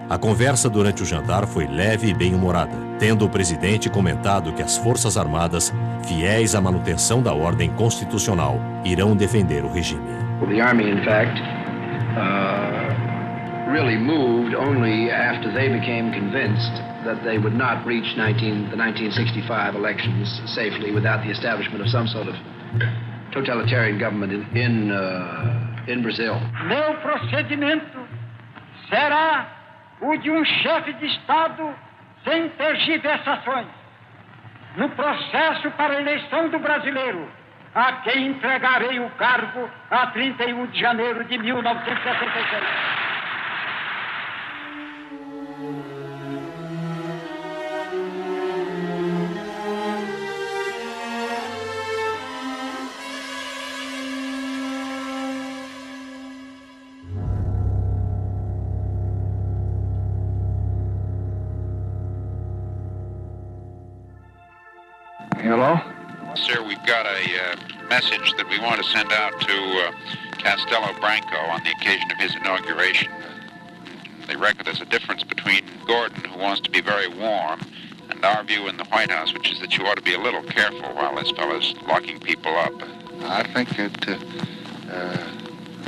A conversa durante o jantar foi leve e bem-humorada, tendo o presidente comentado que as Forças Armadas, fiéis à manutenção da ordem constitucional, irão defender o regime. The Army, in fact, really moved only after they became convinced that they would not reach the 1965 elections safely without the establishment of some sort of totalitarian government in Brazil. Meu procedimento será o de um chefe de Estado sem tergiversações. No processo para a eleição do brasileiro, a quem entregarei o cargo a 31 de janeiro de 1966. Hello? Sir, we've got a message that we want to send out to Castelo Branco on the occasion of his inauguration. They reckon there's a difference between Gordon, who wants to be very warm, and our view in the White House, which is that you ought to be a little careful while this fellow's locking people up. I think that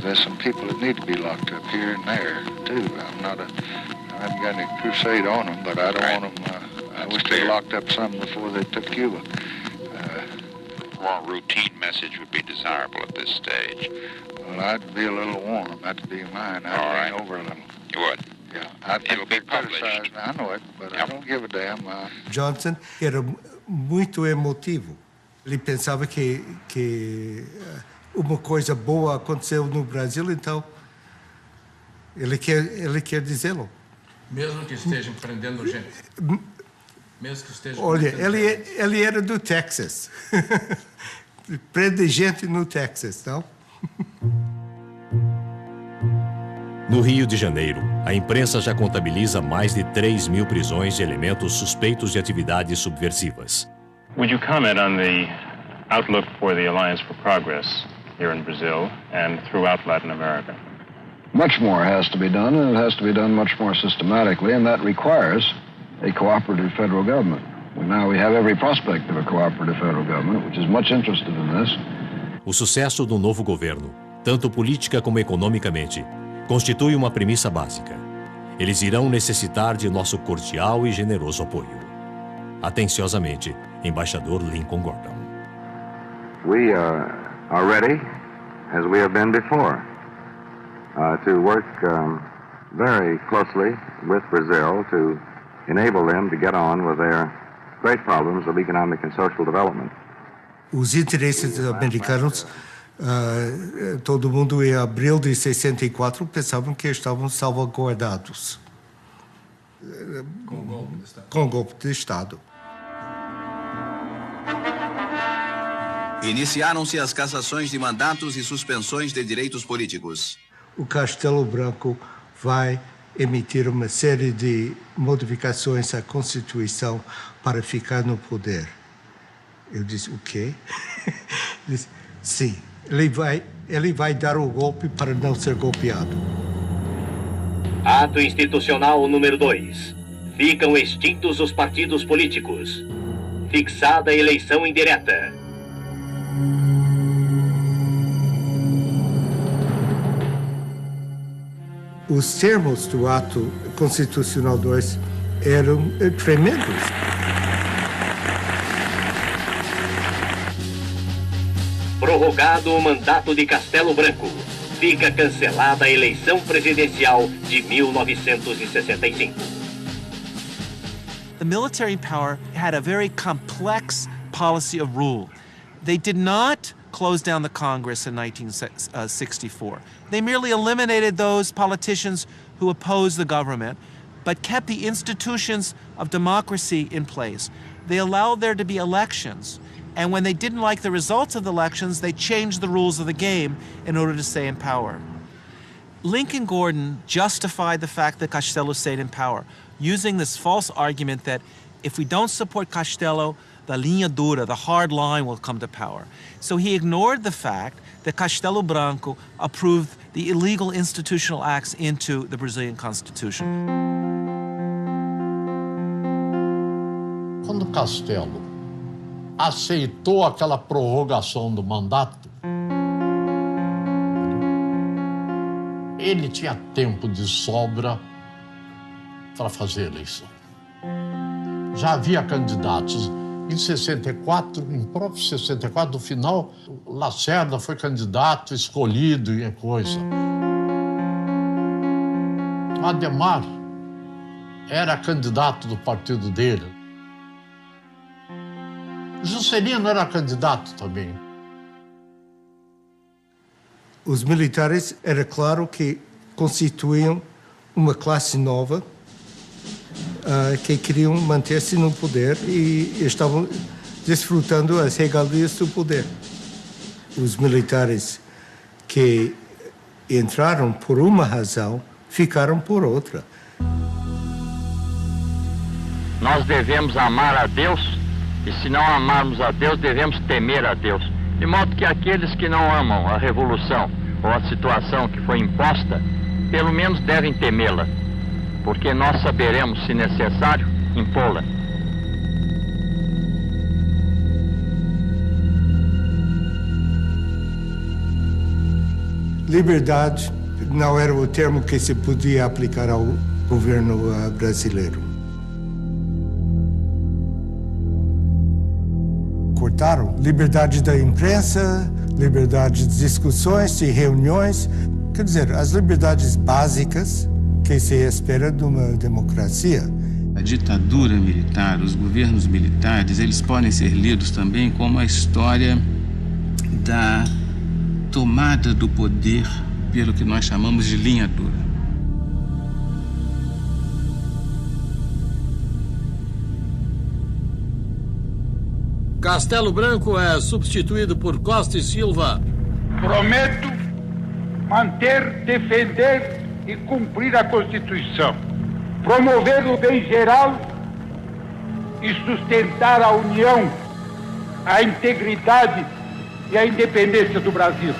there's some people that need to be locked up here and there, too. I haven't got any crusade on them, but I don't want them... I wish they locked up some before they took Cuba. More routine message would be desirable at this stage. Well, I'd be a little warm. That'd be mine. I'd lean over a little. You would? Yeah. It'll be published. I know it, but I don't give a damn. Johnson era muito emotivo. Ele pensava que uma coisa boa aconteceu no Brasil, então ele quer dizê-lo. Mesmo que estejam prendendo gente. Mesmo que estejam Olha, ele era do Texas. Prende gente no Texas, não? No Rio de Janeiro, a imprensa já contabiliza mais de 3.000 prisões de elementos suspeitos de atividades subversivas. Would you comment on the outlook for the Alliance for Progress here in Brazil and throughout Latin America? Much more has to be done, and it has to be done much more systematically, and that requires a cooperative federal government. Now we have every prospect of a cooperative federal government, which is much interested in this. O sucesso do novo governo, tanto política como economicamente, constitui uma premissa básica. Eles irão necessitar de nosso cordial e generoso apoio. Atenciosamente, Embaixador Lincoln Gordon. We are ready, as we have been before, to work very closely with Brazil to enable them to get on with their great problems of economic and social development. Os interesses americanos, todo mundo em abril de 64 pensavam que estavam salvaguardados com o golpe de Estado. Iniciaram-se as cassações de mandatos e suspensões de direitos políticos. O Castelo Branco vai emitir uma série de modificações à Constituição para ficar no poder. Eu disse, o quê? Disse, sim, ele vai dar o golpe para não ser golpeado. Ato institucional número 2. Ficam extintos os partidos políticos. Fixada a eleição indireta. Os termos do ato constitucional 2 eram tremendos. Prorrogado o mandato de Castelo Branco. Fica cancelada a eleição presidencial de 1965. The military power had a very complex policy of rule. They did not close down the Congress in 1964. They merely eliminated those politicians who opposed the government, but kept the institutions of democracy in place. They allowed there to be elections, and when they didn't like the results of the elections, they changed the rules of the game in order to stay in power. Lincoln Gordon justified the fact that Castelo stayed in power, using this false argument that if we don't support Castelo, the linha dura, the hard line, will come to power. So he ignored the fact that Castelo Branco approved the illegal institutional acts into the Brazilian Constitution. Quando Castelo aceitou aquela prorrogação do mandato, ele tinha tempo de sobra para fazer a eleição. Já havia candidatos. Em 64, em próprio 64, no final, Lacerda foi candidato escolhido e coisa. Ademar era candidato do partido dele. Juscelino era candidato também. Os militares, era claro que constituíam uma classe nova que queriam manter-se no poder e estavam desfrutando as regalias do poder. Os militares que entraram por uma razão, ficaram por outra. Nós devemos amar a Deus, e se não amarmos a Deus, devemos temer a Deus. De modo que aqueles que não amam a revolução ou a situação que foi imposta, pelo menos devem temê-la, porque nós saberemos, se necessário, impô-la. Liberdade não era o termo que se podia aplicar ao governo brasileiro. Cortaram liberdade da imprensa, liberdade de discussões, de reuniões, quer dizer, as liberdades básicas que se espera de uma democracia. A ditadura militar, os governos militares, eles podem ser lidos também como a história da tomada do poder pelo que nós chamamos de linha dura. Castelo Branco é substituído por Costa e Silva. Prometo manter, defender e cumprir a Constituição, promover o bem geral e sustentar a união, a integridade e a independência do Brasil.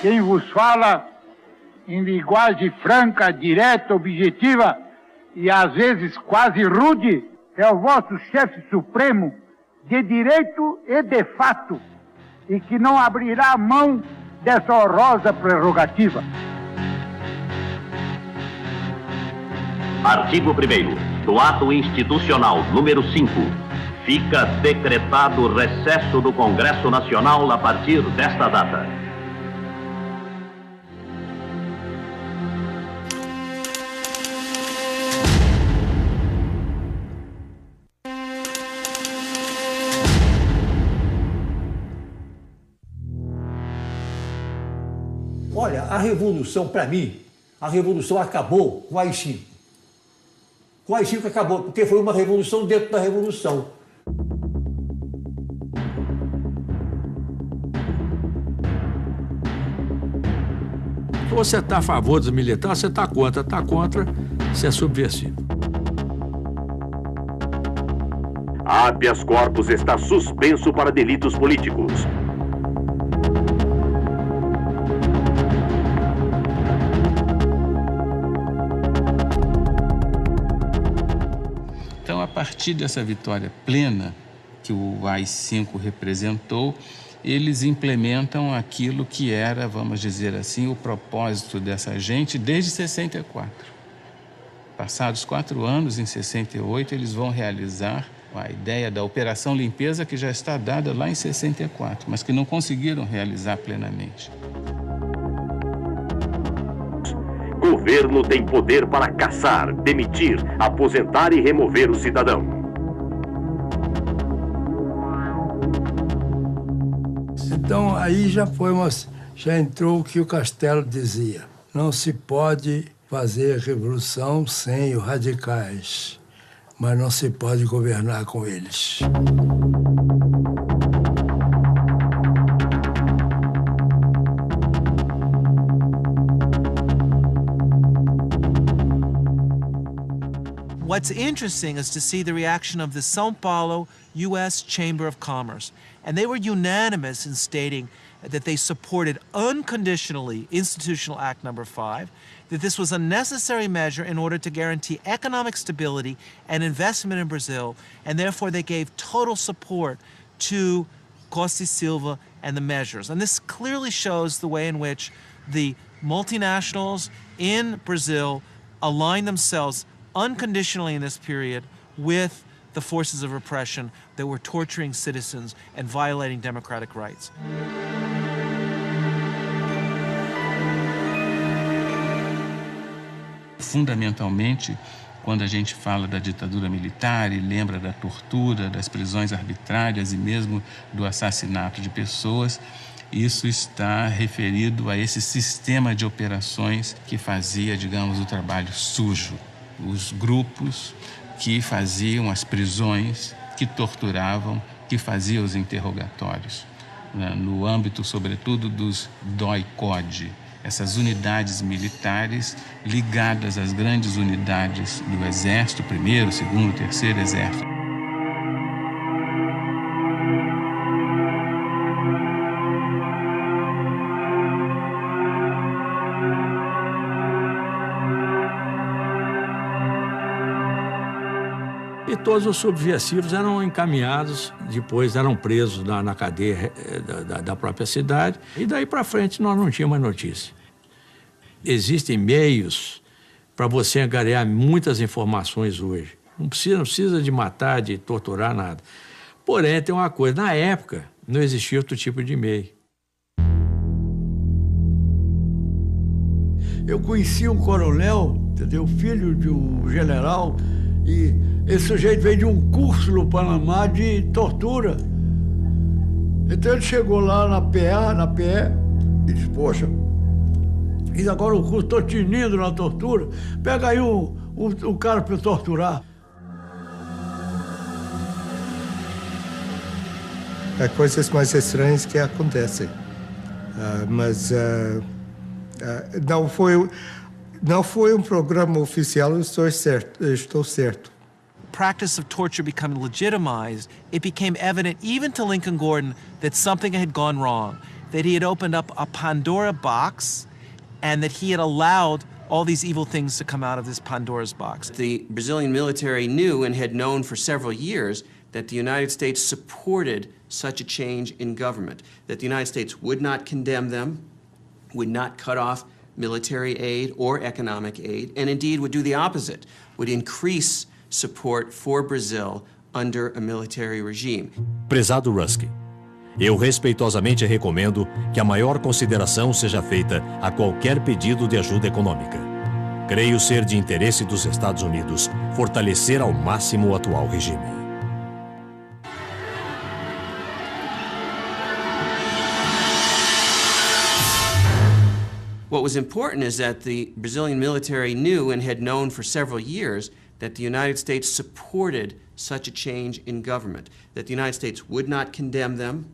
Quem vos fala em linguagem franca, direta, objetiva e às vezes quase rude é o vosso chefe supremo de direito e de fato, e que não abrirá mão dessa honrosa prerrogativa. Artigo 1º do Ato Institucional número 5. Fica decretado recesso do Congresso Nacional a partir desta data. Olha, a revolução, para mim, a revolução acabou com o AI-5. Com o AI-5 acabou, porque foi uma revolução dentro da revolução. Você está a favor dos militares, você está contra, você é subversivo. Habeas corpus está suspenso para delitos políticos. Então, a partir dessa vitória plena que o AI-5 representou, eles implementam aquilo que era, vamos dizer assim, o propósito dessa gente desde 64. Passados 4 anos, em 68, eles vão realizar a ideia da Operação Limpeza, que já está dada lá em 64, mas que não conseguiram realizar plenamente. Governo tem poder para caçar, demitir, aposentar e remover o cidadão. Então aí já entrou o que o Castelo dizia. Não se pode fazer revolução sem os radicais, mas não se pode governar com eles. What's interesting is to see the reaction of the São Paulo U.S. Chamber of Commerce. And they were unanimous in stating that they supported unconditionally Institutional Act No. 5, that this was a necessary measure in order to guarantee economic stability and investment in Brazil, and therefore they gave total support to Costa e Silva and the measures. And this clearly shows the way in which the multinationals in Brazil aligned themselves unconditionally in this period with the forces of repression that were torturing citizens and violating democratic rights. Fundamentalmente, quando a gente fala da ditadura militar e lembra da tortura, das prisões arbitrárias e mesmo do assassinato de pessoas, isso está referido a esse sistema de operações que fazia, digamos, o trabalho sujo. Os grupos que faziam as prisões, que torturavam, que faziam os interrogatórios, no âmbito, sobretudo, dos DOI-CODE, essas unidades militares ligadas às grandes unidades do Exército, 1º, 2º, 3º Exército. E todos os subversivos eram encaminhados, depois eram presos na cadeia da própria cidade, e daí para frente nós não tínhamos mais notícia. Existem meios para você angariar muitas informações hoje. Não precisa de matar, de torturar, nada. Porém, tem uma coisa, na época não existia outro tipo de meio. Eu conheci um coronel, entendeu? Filho de um general, e esse sujeito veio de um curso no Panamá de tortura. Então ele chegou lá na PE, e disse, poxa, e agora o curso, estou tinindo na tortura, pega aí um cara para torturar. Há coisas mais estranhas que acontecem, mas não foi um programa oficial, estou certo. Practice of torture becoming legitimized, it became evident even to Lincoln Gordon that something had gone wrong, that he had opened up a Pandora box and that he had allowed all these evil things to come out of this Pandora's box. The Brazilian military knew and had known for several years that the United States supported such a change in government, that the United States would not condemn them, would not cut off military aid or economic aid, and indeed would do the opposite, would increase support for Brazil under a military regime. Prezado Rusk, eu respeitosamente recomendo que a maior consideração seja feita a qualquer pedido de ajuda econômica. Creio ser de interesse dos Estados Unidos fortalecer ao máximo o atual regime. What was important is that the Brazilian military knew and had known for several years that the United States supported such a change in government, that the United States would not condemn them,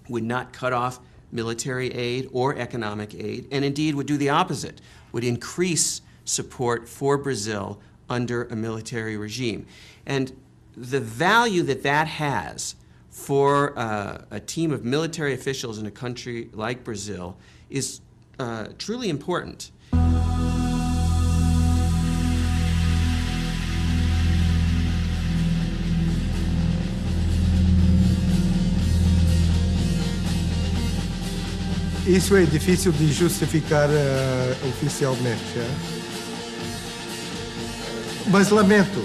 would not cut off military aid or economic aid, and indeed would do the opposite, would increase support for Brazil under a military regime. And the value that that has for a team of military officials in a country like Brazil is truly important. Isso é difícil de justificar oficialmente, é? Mas lamento.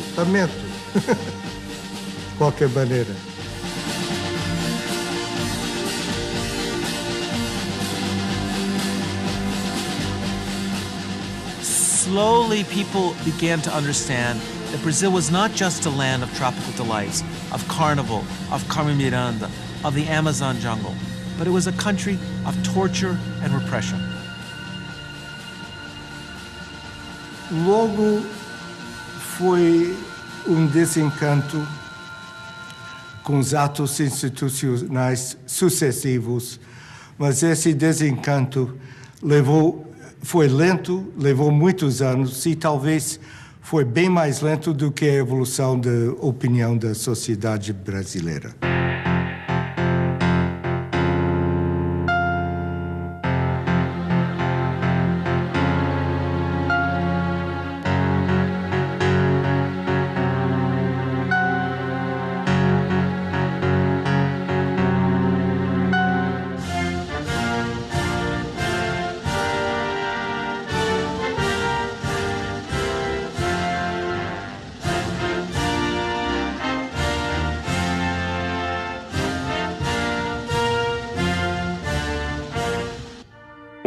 De qualquer maneira. Slowly, people began to understand that Brazil was not just a land of tropical delights, of carnival, of Carmen Miranda, of the Amazon jungle, but it was a country of torture and repression. Logo foi desencanto com os atos institucionais sucessivos, mas esse desencanto foi lento, levou muitos anos e talvez foi bem mais lento do que a evolução da opinião da sociedade brasileira.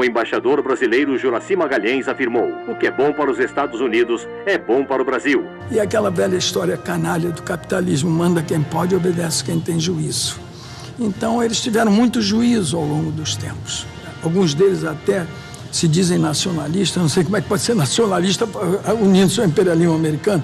O embaixador brasileiro Juraci Magalhães afirmou: o que é bom para os Estados Unidos é bom para o Brasil. E aquela velha história canalha do capitalismo, manda quem pode e obedece quem tem juízo. Então eles tiveram muito juízo ao longo dos tempos. Alguns deles até se dizem nacionalistas, não sei como é que pode ser nacionalista unindo-se ao imperialismo americano.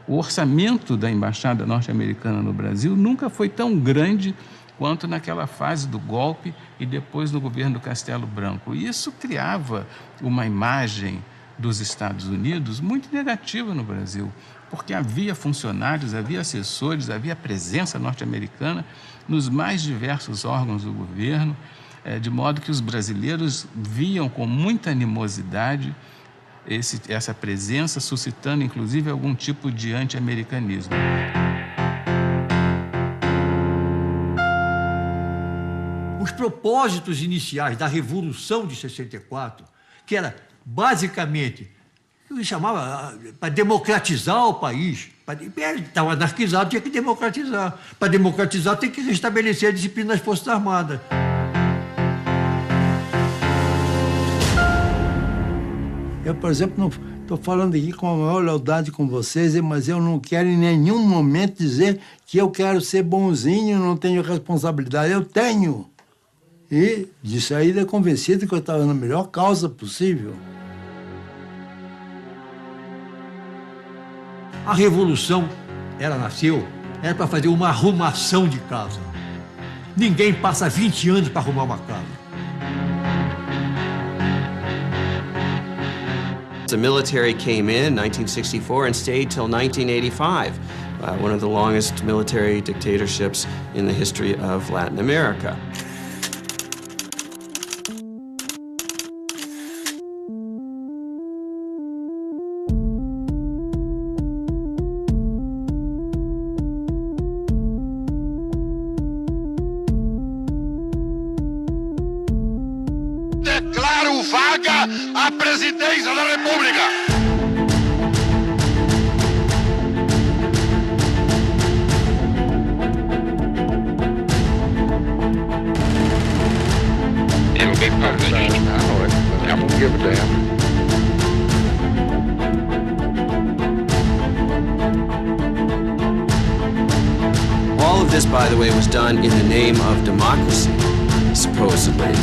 O orçamento da Embaixada norte-americana no Brasil nunca foi tão grande quanto naquela fase do golpe e depois no governo do Castelo Branco. E isso criava uma imagem dos Estados Unidos muito negativa no Brasil, porque havia funcionários, havia assessores, havia presença norte-americana nos mais diversos órgãos do governo, de modo que os brasileiros viam com muita animosidade essa presença, suscitando inclusive algum tipo de anti-americanismo. Os propósitos iniciais da Revolução de 64, que era basicamente, eu chamava para democratizar o país, estava anarquizado, tinha que democratizar. Para democratizar tem que restabelecer a disciplina das Forças Armadas. Eu, por exemplo, não estou falando aqui com a maior lealdade com vocês, mas eu não quero em nenhum momento dizer que eu quero ser bonzinho, não tenho responsabilidade. Eu tenho. E disso aí ele é convencido que eu estava na melhor causa possível. A Revolução, ela nasceu, era para fazer uma arrumação de casa. Ninguém passa 20 anos para arrumar uma casa. The military came in 1964 and stayed till 1985, one of the longest military dictatorships in the history of Latin America. Declaro vaga a presidência da República. It'll be published. I know it, but I won't give a damn. All of this, by the way, was done in the name of democracy, supposedly.